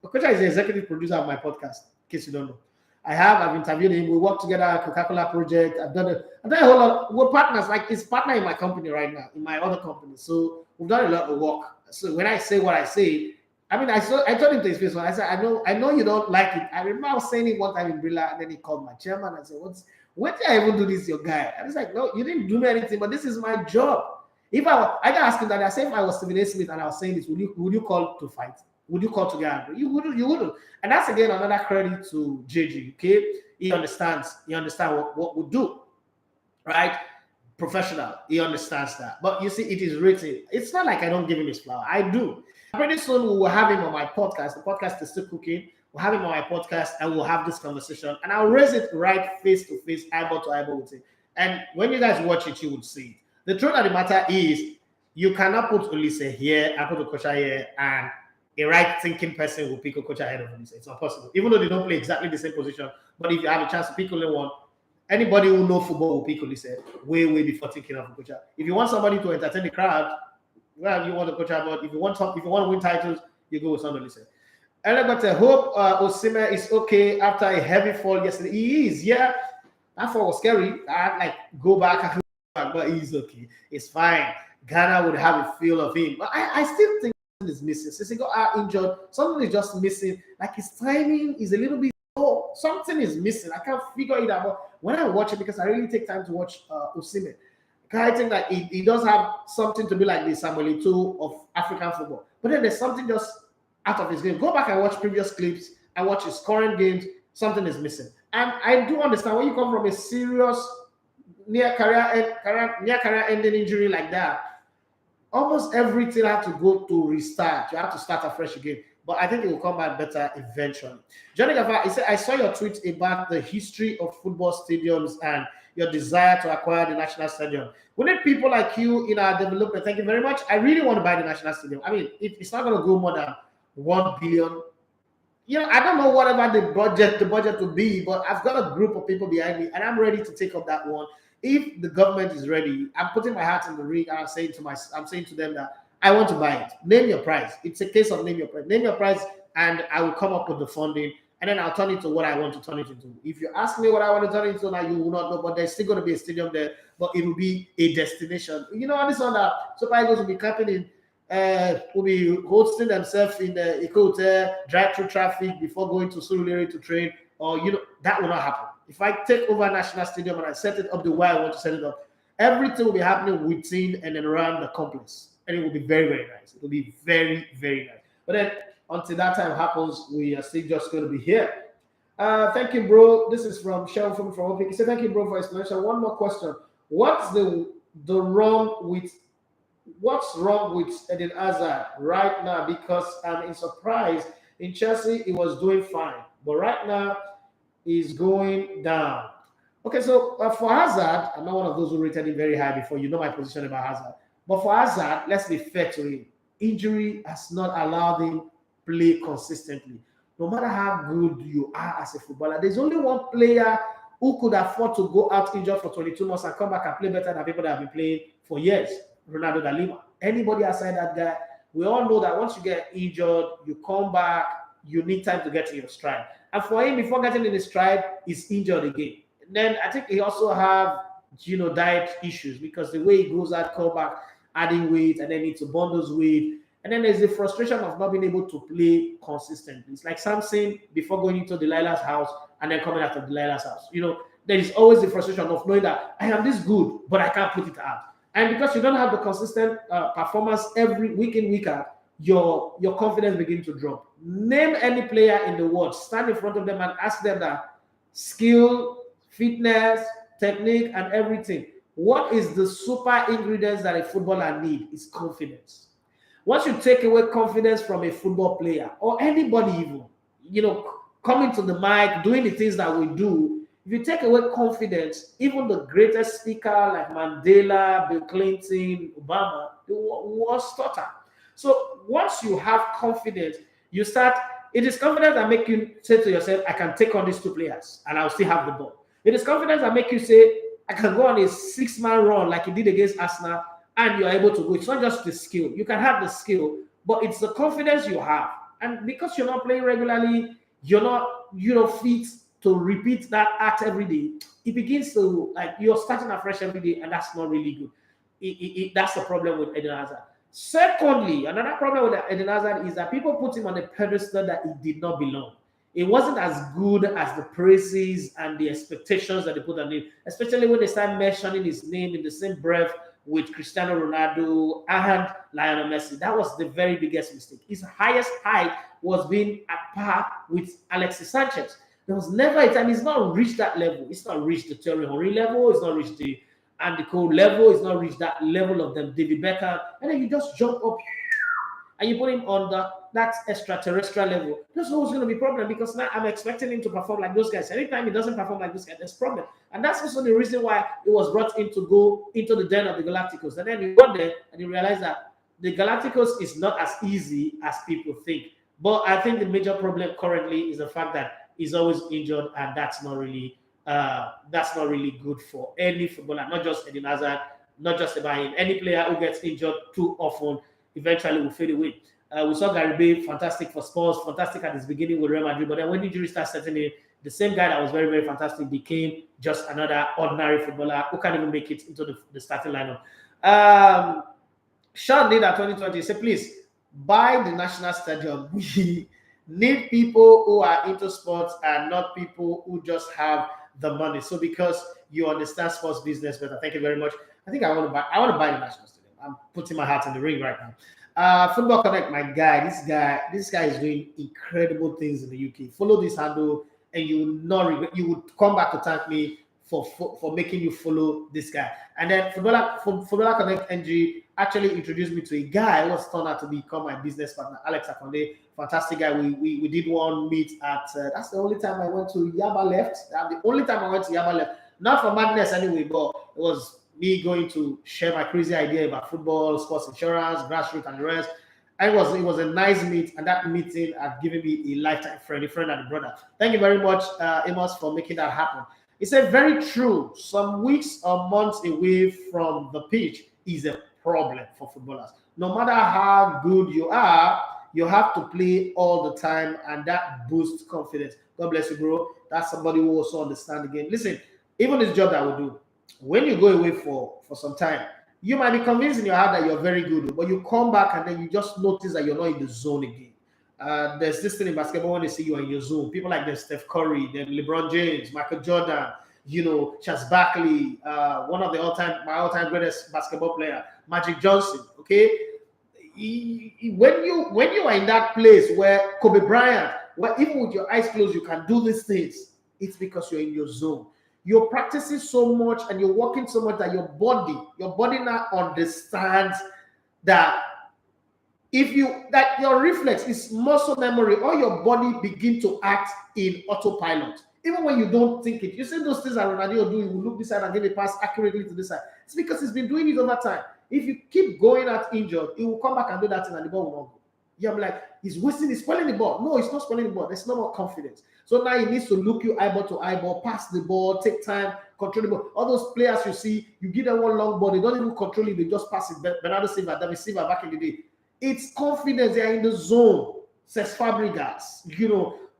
Okocha is the executive producer of my podcast, in case you don't know. I've interviewed him. We work together, Coca-Cola project. I've done a whole lot. We're partners, like he's partner in my company right now, in my other company. So we've done a lot of work. So when I say what I say, I mean, I told him to his face. I said, I know you don't like it. I remember I was saying it one time in Brilla, and then he called my chairman and said, what did I even do this, your guy? I was like, no, you didn't do me anything, but this is my job. I can ask him that. I say if I was Stephen A. Smith and I was saying this, would you call to fight? Would you call to get angry? You wouldn't. And that's again another credit to JG. Okay, he understands. He understands what we do, right? Professional. He understands that. But you see, it is written. It's not like I don't give him his flower. I do. Pretty soon we will have him on my podcast. The podcast is still cooking. We'll have him on my podcast and we'll have this conversation. And I'll raise it right face to face, eyeball to eyeball with him. And when you guys watch it, you would see it. The truth of the matter is, you cannot put Olise here and put Okocha here, and a right-thinking person will pick Okocha ahead of Olise. It's not possible. Even though they don't play exactly the same position, but if you have a chance to pick only one, anybody who knows football will pick Olise way before thinking of Okocha. If you want somebody to entertain the crowd, well, you want Okocha, but if you want to win titles, you go with Sandro Olise. Elegbete, hope Osimhen is okay after a heavy fall yesterday. He is, yeah. That fall was scary. I go back, but he's okay. It's fine. Ghana would have a feel of him. But I still think something is missing. Since he got injured, something is just missing. Like his timing is a little bit low. Something is missing. I can't figure it out. But when I watch it, because I really take time to watch Osimhen, I think that he does have something to be like the Samuel Eto'o of African football. But then there's something just out of his game. Go back and watch previous clips. I watch his current games. Something is missing. And I do understand when you come from a serious near career ending injury like that, almost everything has to go to restart. You have to start afresh again. But I think it will come back better eventually. Johnny Gava, he said, I saw your tweet about the history of football stadiums and your desire to acquire the national stadium. We need people like you in our development. Thank you very much. I really want to buy the national stadium. I mean, it's not going to go more than 1 billion. I don't know whatever the budget will be, but I've got a group of people behind me, and I'm ready to take up that one. If the government is ready, I'm putting my hat in the ring, and I'm saying to them that I want to buy it. Name your price. It's a case of name your price. Name your price, and I will come up with the funding, and then I'll turn it to what I want to turn it into. If you ask me what I want to turn it into, now you will not know, but there's still going to be a stadium there, but it will be a destination. And this one that Super Eagles will be camping in. Will be hosting themselves in the Eco Hotel, drive-through traffic before going to Surulere to train, or that will not happen. If I take over National Stadium and I set it up the way I want to set it up, everything will be happening within and around the complex, and it will be very, very nice. It will be very, very nice. But then until that time happens, we are still just going to be here. Thank you, bro. This is from Shell from Opic. He said, "Thank you, bro, for explanation." One more question: What's the wrong with what's wrong with Eden Hazard right now? Because I'm in surprise. In Chelsea, he was doing fine, but right now he's going down. Okay, so for Hazard, I'm not one of those who rated him very high before. You know my position about Hazard. But for Hazard, let's be fair to him. Injury has not allowed him play consistently. No matter how good you are as a footballer, there's only one player who could afford to go out injured for 22 months and come back and play better than people that have been playing for years. Ronaldo da Lima. Anybody outside that guy, we all know that once you get injured, you come back, you need time to get in your stride. And for him, before getting in his stride, he's injured again. And then I think he also have diet issues because the way he goes out, come back, adding weight, and then needs to burn those weight. And then there's the frustration of not being able to play consistently. It's like Samson before going into Delilah's house and then coming out of Delilah's house. There is always the frustration of knowing that I am this good, but I can't put it out. And because you don't have the consistent performance every week in, week out, your confidence begins to drop. Name any player in the world, stand in front of them and ask them that skill, fitness, technique, and everything. What is the super ingredients that a footballer needs? Is confidence. Once you take away confidence from a football player or anybody even, coming to the mic, doing the things that we do, if you take away confidence, even the greatest speaker like Mandela, Bill Clinton, Obama, they will stutter. So once you have confidence, it is confidence that make you say to yourself, I can take on these two players and I'll still have the ball. It is confidence that make you say, I can go on a 6-man run like he did against Arsenal and you're able to go. It's not just the skill. You can have the skill, but it's the confidence you have. And because you're not playing regularly, you're not fit to repeat that act every day. It begins to, you're starting afresh every day, and that's not really good. That's the problem with Eden Hazard. Secondly, another problem with Eden Hazard is that people put him on a pedestal that he did not belong. It wasn't as good as the praises and the expectations that they put on him, especially when they start mentioning his name in the same breath with Cristiano Ronaldo and Lionel Messi. That was the very biggest mistake. His highest height was being at par with Alexis Sanchez. There was never a time. He's not reached that level. It's not reached the Thierry Henry level. It's not reached the Andy Cole level. It's not reached that level of them, David Beckham. And then you just jump up and you put him on that extraterrestrial level. That's always going to be a problem because now I'm expecting him to perform like those guys. Anytime he doesn't perform like this guy, there's a problem. And that's also the reason why he was brought in to go into the den of the Galacticos. And then he got there and he realized that the Galacticos is not as easy as people think. But I think the major problem currently is the fact that he's always injured, and that's not really good for any footballer, not just Eden Hazard, not just about him. Any player who gets injured too often eventually will fade away. We saw Gary Bay, fantastic for Spurs, fantastic at his beginning with Real Madrid, but then when injury started setting in, the same guy that was very, very fantastic became just another ordinary footballer who can't even make it into the starting lineup. Sean did at 2020. He said, please buy the national stadium. We need people who are into sports and not people who just have the money. So because you understand sports business better, thank you very much. I think I want to buy the national stadium. I'm putting my hat in the ring right now. Football Connect, my guy. This guy is doing incredible things in the UK. Follow this handle, and you will not regret. You would come back to thank me for making you follow this guy. And then Footballer Connect NG actually introduced me to a guy who was turned out to become my business partner, Alex Akonde. Fantastic guy. We did one meet at. That's the only time I went to Yaba Left. The only time I went to Yaba Left. Not for madness anyway, but it was me going to share my crazy idea about football, sports insurance, grassroots, and the rest. And it was a nice meet, and that meeting had given me a lifetime friend, a friend and a brother. Thank you very much, Amos, for making that happen. He said, very true. Some weeks or months away from the pitch is a problem for footballers. No matter how good you are, you have to play all the time, and that boosts confidence. God bless you, bro. That's somebody who also understands the game. Listen, even this job that we do, when you go away for some time, you might be convinced in your heart that you're very good, but you come back and then you just notice that you're not in the zone again. There's this thing in basketball when they see you in your zone. People like them, Steph Curry, then LeBron James, Michael Jordan, Charles Barkley, one of my all-time greatest basketball player, Magic Johnson. Okay, when you are in that place where Kobe Bryant Well, even with your eyes closed, you can do these things. It's because you're in your zone. You're practicing so much and you're working so much that your body now understands that if you that your reflex is muscle memory, or your body begin to act in autopilot. Even when you don't think it, you see those things that Ronaldo do, he will look this side and give a pass accurately to this side. It's because he's been doing it over time. If you keep going out injured, he will come back and do that thing and the ball will not go. You're like, he's spoiling the ball. No, he's not spoiling the ball. There's no more confidence. So now he needs to look you eyeball to eyeball, pass the ball, take time, control the ball. All those players you see, you give them one long ball, they don't even control it, they just pass it. Bernardo Silva, David Silva back in the day. It's confidence. They are in the zone. Says Fabregas.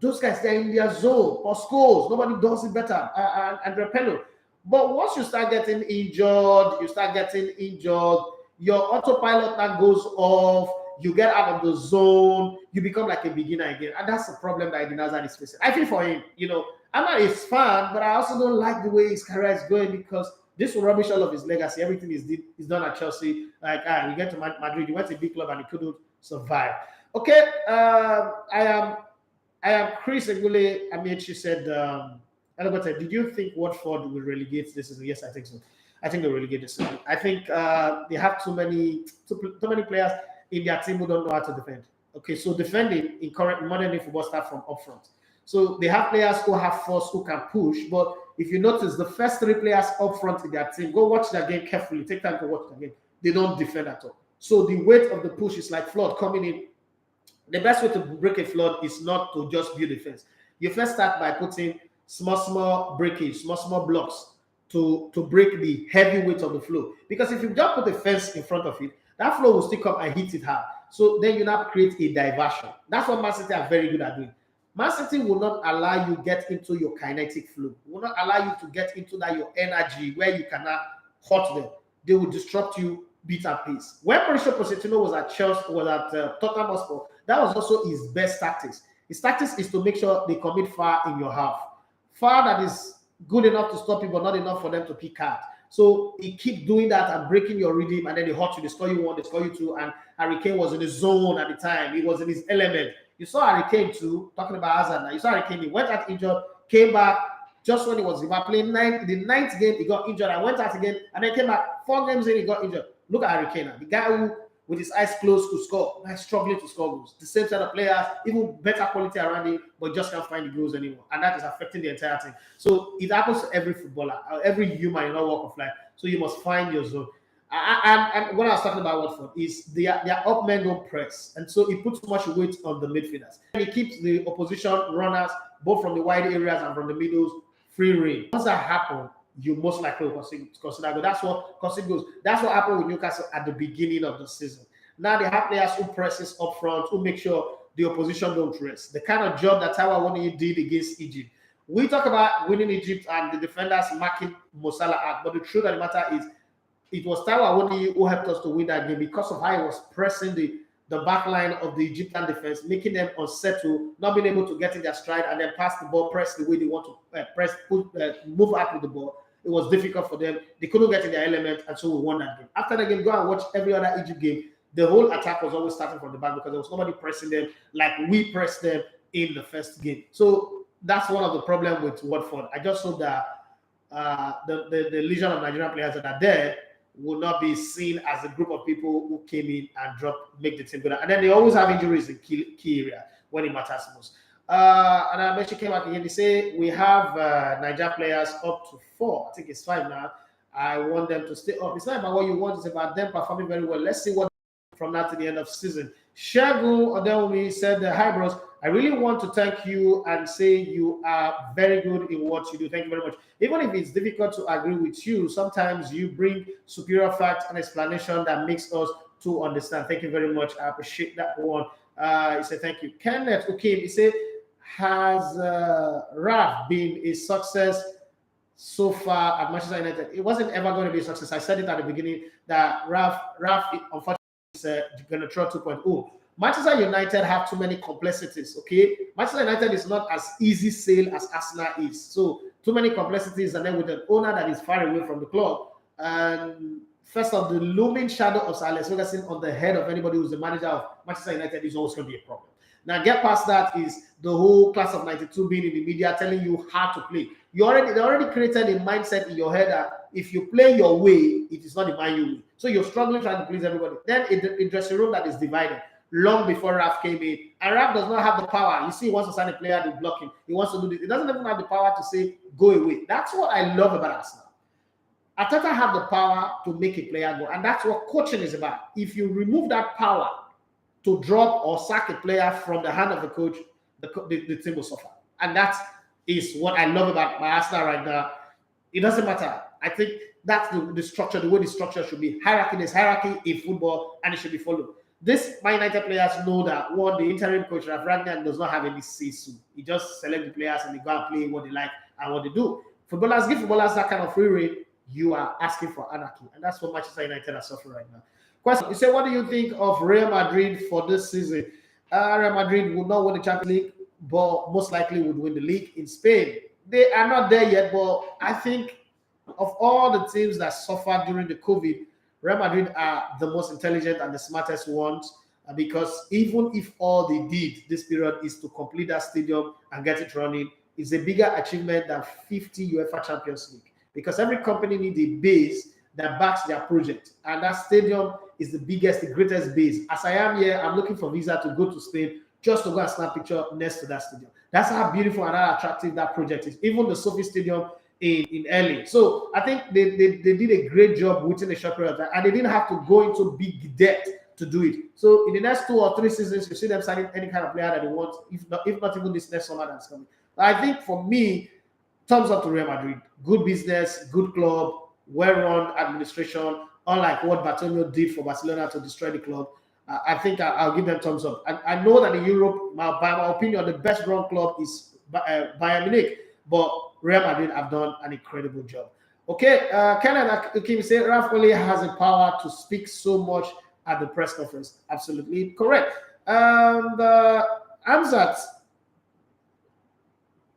Those guys, they're in their zone. Or scores. Nobody does it better. And Repello. But once you start getting injured, your autopilot now goes off. You get out of the zone. You become like a beginner again. And that's the problem that Eden Hazard is facing. I feel for him. I'm not his fan, but I also don't like the way his career is going, because this will rubbish all of his legacy. Everything is done at Chelsea. Like, we get to Madrid. He went to a big club and he couldn't survive. Okay, I am Chris Egule Amici said, Elegbete, did you think Watford will relegate this season? Yes, I think so. I think they'll relegate this season. I think they have too many players in their team who don't know how to defend. Okay, so defending in current modern day football starts from up front. So they have players who have force, who can push, but if you notice, the first three players up front in their team, go watch their game carefully, take time to watch the game. They don't defend at all. So the weight of the push is like flood coming in. The best way to break a flood is not to just build defense. You first start by putting small breakage, small blocks to break the heavy weight of the flow. Because if you just put a fence in front of it, that flow will still come and hit it hard. So then you now create a diversion. That's what Man City are very good at doing. Man City will not allow you get into your kinetic flow. Will not allow you to get into that your energy where you cannot hurt them. They will disrupt you beat and pace. When Mauricio Pochettino was at Chelsea, was at Tottenham Hotspur, that was also his best tactics. His tactics is to make sure they commit far in your half. Far that is good enough to stop you, but not enough for them to pick out. So he keep doing that and breaking your rhythm, and then they hurt you, they score you one, they score you two, and Harry Kane was in his zone at the time. He was in his element. You saw Harry Kane too, talking about Hazard now. You saw Harry Kane, he went out injured, came back just when he was playing the ninth game, he got injured and went out again, and then came back 4 games in, he got injured. Look at Harry Kane now, the guy who, with his eyes closed, could score, now struggling to score goals. The same set of players, even better quality around him, but just can't find the goals anymore. And that is affecting the entire team. So it happens to every footballer, every human in our walk of life. So you must find your zone. And what I was talking about Watford is their up men don't press, and so he puts too much weight on the midfielders. And he keeps the opposition runners, both from the wide areas and from the middles, free rein. Once that happens, you most likely will consider goal. That's what concede goals. That's what happened with Newcastle at the beginning of the season. Now they have players who presses up front, who make sure the opposition don't rest. The kind of job that Taiwo Awoniyi did against Egypt. We talk about winning Egypt and the defenders marking Mo Salah out, but the truth of the matter is, it was Taiwo Awoniyi who helped us to win that game because of how he was pressing the back line of the Egyptian defense, making them unsettled, not being able to get in their stride and then pass the ball, press the way they want to move up with the ball. It was difficult for them. They couldn't get in their element, and so we won that game. After the game, go and watch every other Egypt game. The whole attack was always starting from the back because there was nobody pressing them like we pressed them in the first game. So that's one of the problems with Watford. I just hope that the legion of Nigerian players that are there will not be seen as a group of people who came in and make the team good. And then they always have injuries in key area when it matters most. And I mentioned came back again. They say we have Niger players up to 4. I think it's 5 now. I want them to stay up. It's not about what you want, it's about them performing very well. Let's see what from now to the end of the season. Shagun Odelmi said, hi bros, I really want to thank you and say you are very good in what you do. Thank you very much. Even if it's difficult to agree with you, sometimes you bring superior facts and explanation that makes us to understand. Thank you very much. I appreciate that one. He said, thank you. Kenneth, okay, he said, has Raf been a success so far at Manchester United? It wasn't ever going to be a success. I said it at the beginning that Raf unfortunately is going to throw 2.0. Manchester United have too many complexities, okay? Manchester United is not as easy sail as Arsenal is. So, too many complexities, and then with an owner that is far away from the club. And first of the looming shadow of Sir Alex Ferguson on the head of anybody who's the manager of Manchester United is always going to be a problem. Now, get past that is the whole class of 92 being in the media telling you how to play. They already created a mindset in your head that if you play your way, it is not the man you way. So you're struggling trying to please everybody. Then a dressing room that is divided long before Raf came in, and Raf does not have the power. You see, he wants to sign a player, they block him. He wants to do this. He doesn't even have the power to say, go away. That's what I love about Arsenal. Arteta have the power to make a player go, and that's what coaching is about. If you remove that power to drop or sack a player from the hand of the coach, the team will suffer. And that is what I love about my Arsenal right now. It doesn't matter. I think that's the structure, the way the structure should be. Hierarchy, there's hierarchy in football, and it should be followed. This Man United players know that, one, the interim coach, Ralf Rangnick, does not have any say-so. He just select the players and they go and play what they like and what they do. Footballers, give footballers that kind of free rein, you are asking for anarchy. And that's what Manchester United are suffering right now. Question, you say, what do you think of Real Madrid for this season? Real Madrid will not win the Champions League, but most likely would win the league in Spain. They are not there yet, but I think of all the teams that suffered during the COVID, Real Madrid are the most intelligent and the smartest ones, because even if all they did this period is to complete that stadium and get it running, it's a bigger achievement than 50 UEFA Champions League, because every company needs a base that backs their project, and that stadium is the biggest, the greatest base. As I am here, I'm looking for visa to go to Spain just to go and snap a picture next to that stadium. That's how beautiful and how attractive that project is. Even the Sophie Stadium in LA. So I think they did a great job within a short period of time, and they didn't have to go into big debt to do it. So in the next 2 or 3 seasons, you see them signing any kind of player that they want, if not even this next summer that's coming. I think for me, thumbs up to Real Madrid. Good business, good club, well-run administration, unlike what Bartomeu did for Barcelona to destroy the club. I think I'll give them thumbs up. I know that in Europe, by my opinion, the best-run club is Bayern Munich, but Real Madrid have done an incredible job. Okay, Kenneth say Ralf only has the power to speak so much at the press conference. Absolutely correct. And Amzat,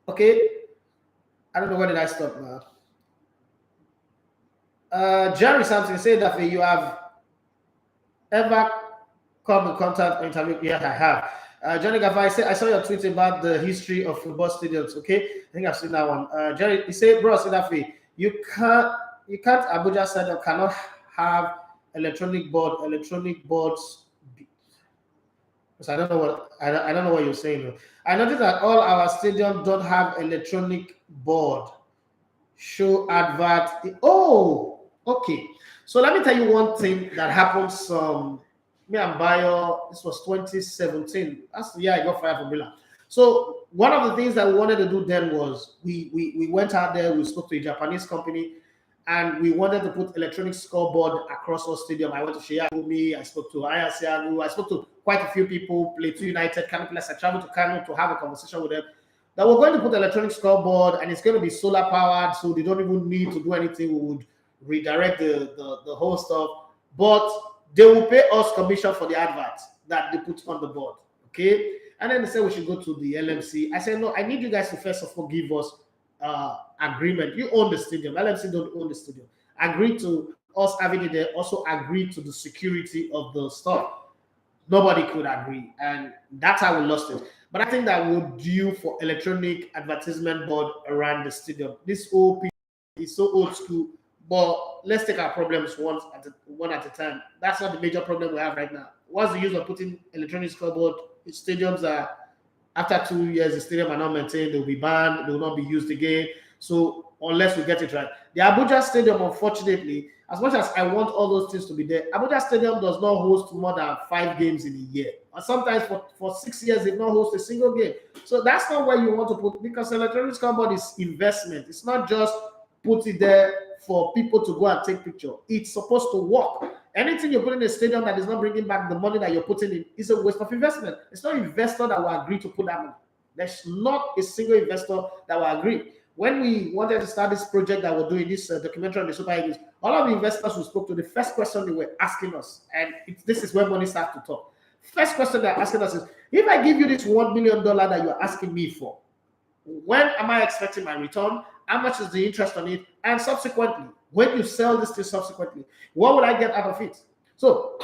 okay, I don't know where did I stop now. Jerry Sampson said that you have ever come in contact or interview? Yes, I have. Johnny Gavai said, I saw your tweet about the history of football stadiums. Okay, I think I've seen that one. Jerry, he said, bro, you can't Abuja Stadium cannot have electronic boards. Because I don't know what you're saying. I noticed that all our stadiums don't have electronic board. Show advert. Oh, okay. So let me tell you one thing that happened. Me and Bayo, this was 2017. That's the year I got fired from Milan. So one of the things that we wanted to do then was we went out there, we spoke to a Japanese company, and we wanted to put electronic scoreboard across our stadium. I went to Shea Gumi, I spoke to Ayasianu, I spoke to quite a few people, Plateau United, Kano Plus. I traveled to Kano to have a conversation with them. That we're going to put electronic scoreboard, and it's going to be solar powered, so they don't even need to do anything. We would redirect the whole stuff, but they will pay us commission for the advert that they put on the board. Okay, and then they said we should go to the LMC. I said no, I need you guys to first of all give us agreement. You own the stadium. LMC don't own the stadium. Agree to us having it there. Also agree to the security of the stuff. Nobody could agree, and that's how we lost it. But I think that we're due for electronic advertisement board around the stadium. This whole piece is so old school, but let's take our problems one at a time. That's not the major problem we have right now. What's the use of putting electronic scoreboard? Stadiums are, after 2 years, the stadium are not maintained, they'll be banned, they will not be used again. So unless we get it right. The Abuja Stadium, unfortunately, as much as I want all those things to be there, Abuja Stadium does not host more than 5 games in a year. And sometimes for 6 years, they've not hosted a single game. So that's not where you want to put, because electronic scoreboard is investment. It's not just put it there for people to go and take picture. It's supposed to work. Anything you put in a stadium that is not bringing back the money that you're putting in is a waste of investment. It's not an investor that will agree to put that money. There's not a single investor that will agree. When we wanted to start this project that we're doing, this documentary on the Super Eagles, all of the investors we spoke to, the first question they were asking us, and this is where money starts to talk. First question they're asking us is, if I give you this $1 million that you're asking me for, when am I expecting my return? How much is the interest on it? And subsequently, when you sell this thing subsequently, what will I get out of it? So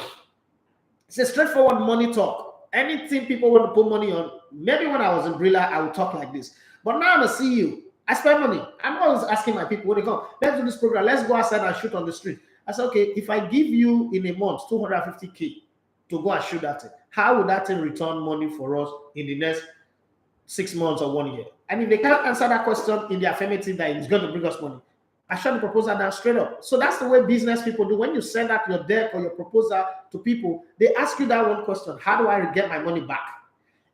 it's a straightforward money talk. anything people want to put money on, maybe when I was in Brilla, I would talk like this. But now I'm a CEO. I spend money. I'm always asking my people when they come, let's do this program, let's go outside and shoot on the street. I said, okay, if I give you in a month 250K to go and shoot that thing, how would that thing return money for us in the next 6 months or 1 year? And if they can't answer that question in the affirmative that it's going to bring us money, I shut the proposal down straight up. So that's the way business people do. When you send out your deck or your proposal to people, they ask you that one question: how do I get my money back?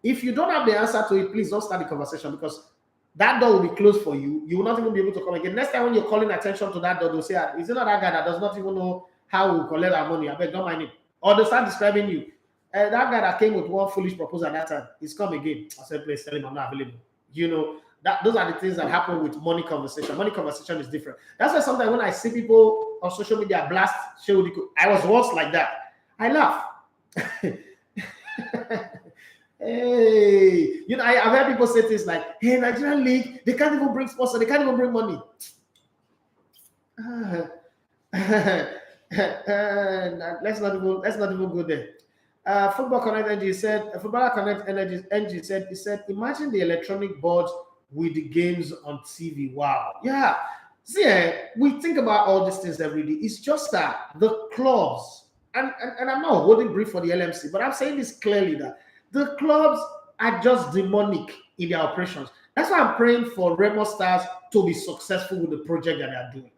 If you don't have the answer to it, please don't start the conversation, because that door will be closed for you. You will not even be able to come again. Next time when you're calling attention to that door, they'll say, is it not that guy that does not even know how we collect our money? I beg, don't mind him. Or they start describing you. That guy that came with one foolish proposal at that time, he's come again. I said, please tell him I'm not available. You know, those are the things that happen with money conversation. Money conversation is different. That's why sometimes when I see people on social media blast Sheodiko, I was once like that. I laugh. Hey, you know, I've heard people say things like, hey, Nigerian League, they can't even bring sponsor, they can't even bring money. Let's not even go there. Football Connect Energy said, Footballer Connect Energy said, imagine the electronic boards with the games on TV. Wow. Yeah. See, we think about all these things every day. It's just that the clubs, and I'm not holding brief for the LMC, but I'm saying this clearly, that the clubs are just demonic in their operations. That's why I'm praying for Remo Stars to be successful with the project that they are doing.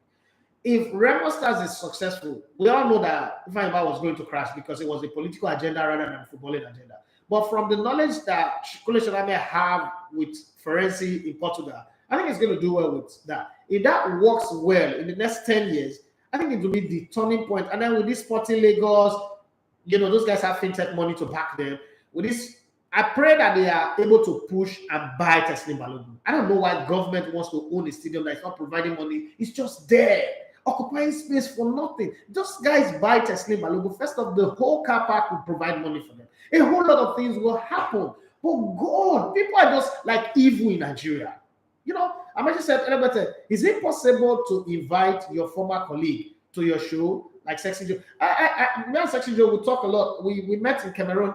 If Remo Stars is successful, we all know that Ifeanyi was going to crash because it was a political agenda rather than a footballing agenda. But from the knowledge that Kylian Mbappe have with Ferenci in Portugal, I think it's going to do well with that. If that works well in the next 10 years, I think it will be the turning point. And then with this Sporting Lagos, you know, those guys have fintech money to back them. With this, I pray that they are able to push and buy Teslim Balogun. I don't know why government wants to own a stadium that is not providing money. It's just there, occupying space for nothing. Those guys buy Teslim Balogun. First off, the whole car park will provide money for them. A whole lot of things will happen. But God, people are just like evil in Nigeria. You know, I might just say, is it possible to invite your former colleague to your show? Like Sexy Joe. Me and Sexy Joe, we talk a lot. We met in Cameroon.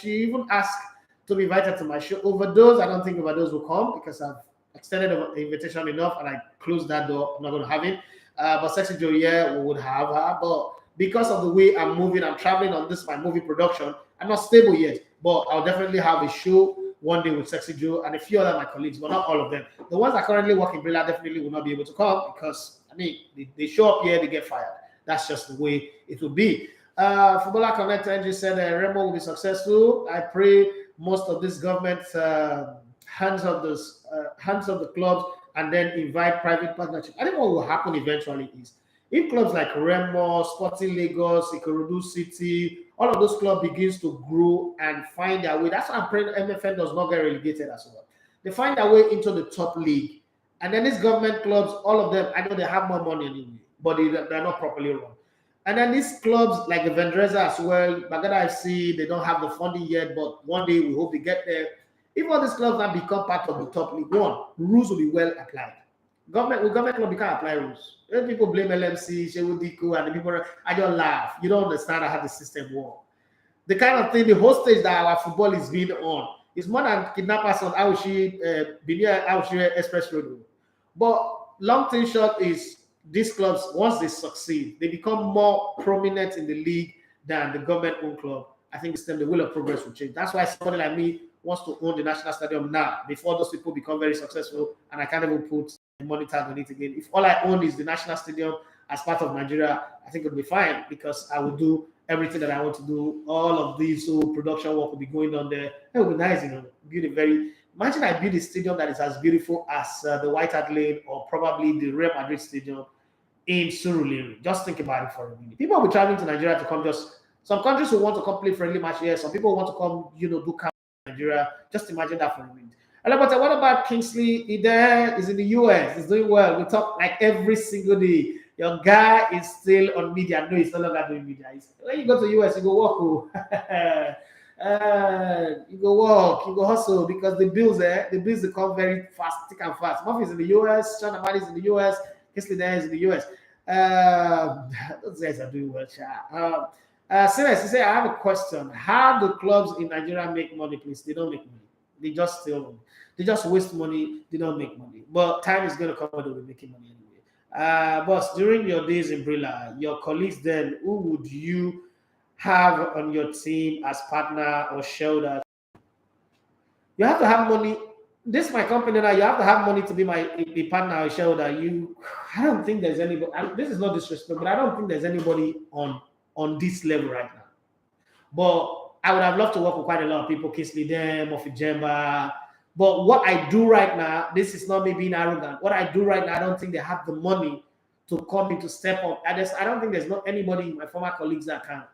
She even asked to be invited to my show. Overdose, I don't think Overdose will come because I've extended the invitation enough and I closed that door. I'm not going to have it. But Sexy Joe, yeah, we would have her. But because of the way I'm moving, I'm traveling on this, my movie production, I'm not stable yet. But I'll definitely have a show one day with Sexy Joe and a few other of my colleagues, but not all of them. The ones that currently work in Brilla definitely will not be able to come because, I mean, they show up here, they get fired. That's just the way it will be. Footballer Connect Energy said Remo will be successful. I pray most of this government hands of the clubs and then invite private partnership. I think what will happen eventually is if clubs like Remo, Sporting Lagos, Ikorodu City, all of those clubs begins to grow and find their way. That's why I'm praying MFN does not get relegated as well. They find their way into the top league. And then these government clubs, all of them, I know they have more money anyway, but they're not properly run. And then these clubs like the Vendreza as well, Bagada FC, they don't have the funding yet, but one day we hope they get there. If all these clubs now become part of the top league, one, rules will be well applied. Government club, you can't apply rules. When people blame LMC, Shewudiko, and the people, I don't laugh. You don't understand how the system works. The kind of thing, the hostage that our football is being on is more than kidnappers on Aushi Express Road. But long thing short is these clubs, once they succeed, they become more prominent in the league than the government-owned club. I think the will of progress will change. That's why somebody like me wants to own the national stadium now, before those people become very successful, and I can't even put a money tag on it again. If all I own is the national stadium as part of Nigeria, I think it'll be fine because I will do everything that I want to do. All of these production work will be going on there. It will be nice, you know, build a very. Imagine I build a stadium that is as beautiful as the White Hart Lane or probably the Real Madrid Stadium in Surulere. Just think about it for a minute. People will be traveling to Nigeria to come. Just some countries will want to come play friendly match here. Some people want to come, you know, do camp in Nigeria. Just imagine that for a minute. But what about Kingsley? He there is in the US. He's doing well. We talk like every single day. Your guy is still on media. No, he's no longer doing media. When you go to the US, you go walk. You go walk, you go hustle because the bills they come very fast, thick and fast. Murphy's in the US, Sean Amadi's in the US, Kingsley there is in the US. Those guys are doing well. Silas, you say, I have a question. How do clubs in Nigeria make money, please? They don't make money. They just steal money. They just waste money. They don't make money. But time is going to come when they'll be making money anyway. Boss, during your days in Brilla, your colleagues then, who would you have on your team as partner or shareholder? You have to have money. This is my company now. You have to have money to be my a partner or shareholder. I don't think there's anybody. This is not disrespect, but I don't think there's anybody on this level right now. But I would have loved to work with quite a lot of people, Kisley Dem, Ofijemba. But what I do right now, this is not me being arrogant. What I do right now, I don't think they have the money to come in to step up. I don't think there's not anybody in my former colleagues that can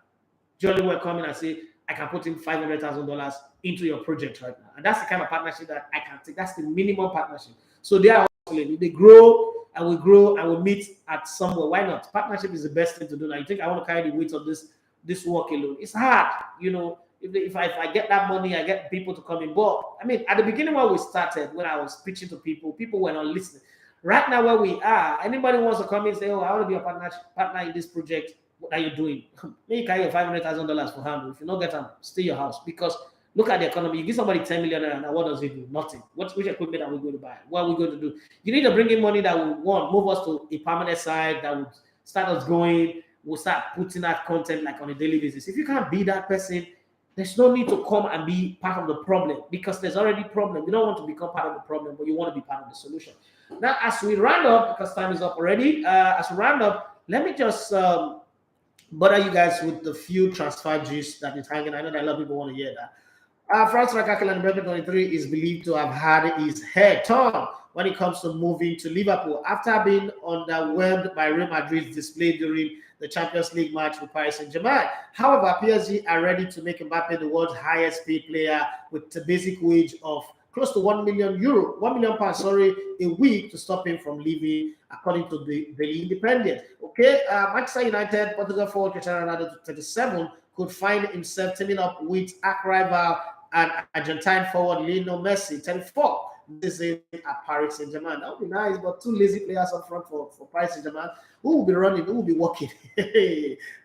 jolly well come in and say, I can put in $500,000 into your project right now. And that's the kind of partnership that I can take. That's the minimum partnership. So they are also, they grow and we meet at somewhere. Why not? Partnership is the best thing to do. Now you think I want to carry the weight of this work alone? It's hard, If I get that money, I get people to come in. But I mean, at the beginning when we started, when I was pitching to people were not listening. Right now where we are, anybody wants to come in and say, oh, I want to be a partner in this project. What are you doing? Maybe carry your $500,000 for hand. If you don't get them, stay your house. Because look at the economy. You give somebody 10 million and what does it do? Nothing. Which equipment are we going to buy? What are we going to do? You need to bring in money that will move us to a permanent side, that would start us going. We'll start putting out content like on a daily basis. If you can't be that person, there's no need to come and be part of the problem because there's already problem. You don't want to become part of the problem, but you want to be part of the solution. Now, as we round up, because time is up already, as we round up, let me just bother you guys with the few transfer gist that is hanging. I know that a lot of people want to hear that. France striker Kylian Mbappe 23 is believed to have had his hair torn when it comes to moving to Liverpool after being underwhelmed by Real Madrid's display during the Champions League match with Paris St-Germain. However, PSG are ready to make Mbappe the world's highest paid player with a basic wage of close to £1 million, a week to stop him from leaving, according to the Daily Independent. Okay, Manchester United, Portugal forward Cristiano Ronaldo, 37, could find himself teaming up with arch rival and Argentine forward Lionel Messi, 34. This is at Paris Saint-Germain. That would be nice, but two lazy players up front for Paris Saint-Germain. Who will be running? Who will be walking?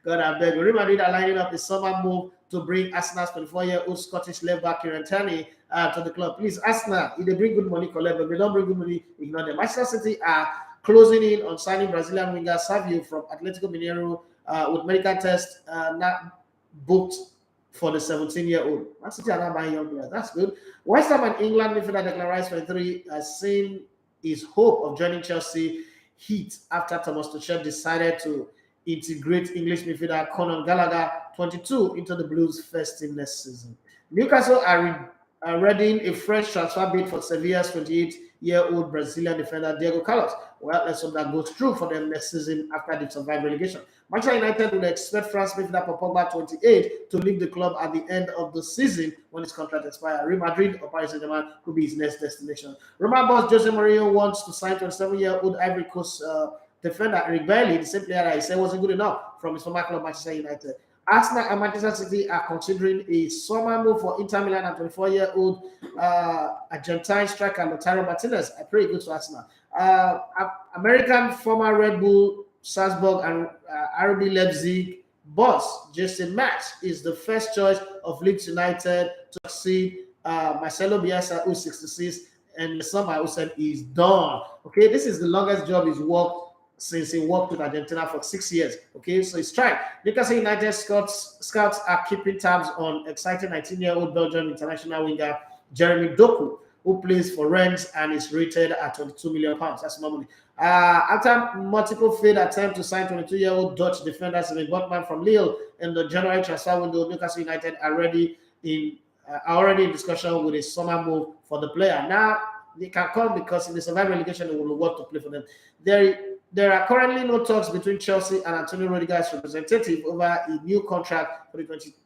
God, I beg. Real Madrid are lining up a summer move to bring Arsenal's 24-year-old Scottish left back Kieran Tierney to the club. Please, Arsenal, if they bring good money, collect. But if they don't bring good money, ignore them. Manchester City are closing in on signing Brazilian winger Savio from Atletico Mineiro with medical tests not booked for the 17-year-old. Man City are not buying young players. That's good. West Ham and England midfielder Declan Rice 23 has seen his hope of joining Chelsea hit after Thomas Tuchel decided to integrate English midfielder Conor Gallagher 22 into the Blues' first team next season. Newcastle are readying a fresh transfer bid for Sevilla's 28-year-old Brazilian defender Diego Carlos. Well, let's hope that goes through for them next season after they survive relegation. Manchester United will expect France midfielder Pogba 28 to leave the club at the end of the season when his contract expires. Real Madrid or Paris Saint-Germain could be his next destination. Roma boss Jose Mourinho wants to sign 27-year-old Ivory Coast defender Eric Bailly, the same player that he said wasn't good enough from his former club Manchester United. Arsenal and Manchester City are considering a summer move for Inter Milan and 24-year-old Argentine striker Lautaro Martinez. I pray good to Arsenal. American former Red Bull, Salzburg, and RB Leipzig boss Jason Max is the first choice of Leeds United to succeed Marcelo Bielsa, who's 66, and Summer who said he's done. Okay, this is the longest job he's worked since he worked with Argentina for 6 years. Okay, so he's trying. Newcastle United scouts are keeping tabs on exciting 19-year-old Belgian international winger Jeremy Doku, who plays for Rennes and is rated at £22 million. That's normally. After multiple failed attempts to sign 22-year-old Dutch defender Steven Botman from Lille in the January transfer window, Newcastle United are already in discussion with a summer move for the player. Now they can come because in the survival relegation, they will work to play for them. There are currently no talks between Chelsea and Antonio Rudiger's representative over a new contract for the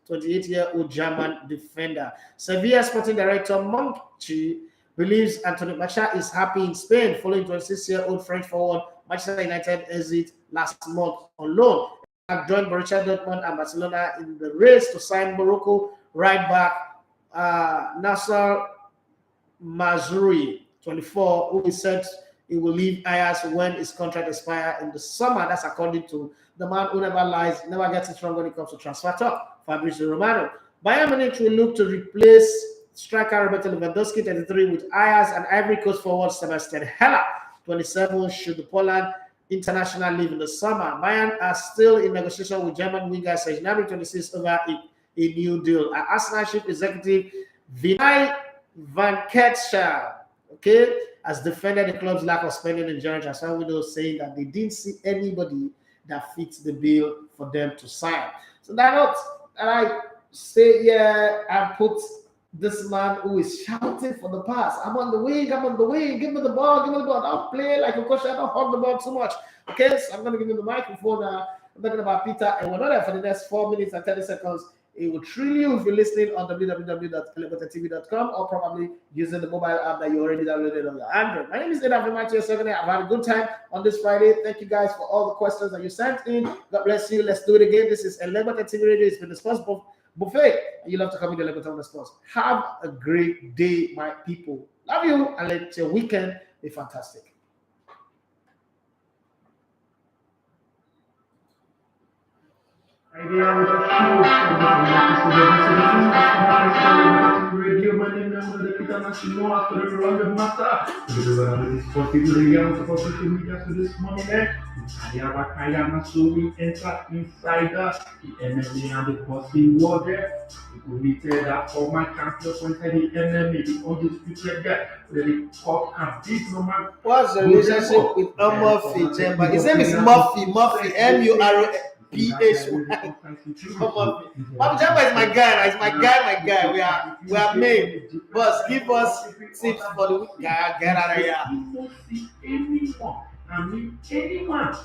28-year-old German defender. Sevilla sporting director Monchi believes Antonio Macha is happy in Spain following 26-year-old French forward Manchester United exit last month on loan. He have joined Borussia Dortmund and Barcelona in the race to sign Morocco right back Nasser Mazroui, 24, who is said he will leave Ajax when his contract expires in the summer. That's according to the man who never lies, never gets it wrong when it comes to transfer talk, Fabrizio Romano. Bayern Munich will look to replace striker Roberto Lewandowski, 33, with Ajax and Ivory Coast forward Sebastian Heller, 27, should the Poland international leave in the summer. Bayern are still in negotiation with German winger Serge Gnabry, 26, over a new deal. Arsenal chief executive Vinay Van Ketchel, okay, has defended the club's lack of spending in German transfer window, saying that they didn't see anybody that fits the bill for them to sign. So that note, and I say, yeah, I put this man who is shouting for the pass. I'm on the wing, give me the ball, Don't play like a coach, I don't hold the ball too much. Okay, so I'm going to give him the microphone. I'm talking about Peter, and we're not there for the next 4 minutes and 30 seconds. It will thrill you if you're listening on www.elegbettetv.com or probably using the mobile app that you already downloaded on your Android. My name is Ed Matthew. I've had a good time on this Friday. Thank you guys for all the questions that you sent in. God bless you. Let's do it again. This is ELEGBETETV Radio. It's been the sports buffet, and you love to come into ELEGBETETV on the sports. Have a great day, my people. Love you, and let your weekend be fantastic. Radio, my name is International after the Round Matter. This sportive radio for social media to this morning. Kaya Masuri enter insider the MMA and the boxing world. We committed that former champion pointed the MMA, the undisputed guy, the cup and big normal. What's the relationship with Murphy Jemba? His name is Murphy, MURPHY. Murphy Jemba is my guy. He's my guy. We are made. Boss, give us tips for the week. Get out of here. Anyone.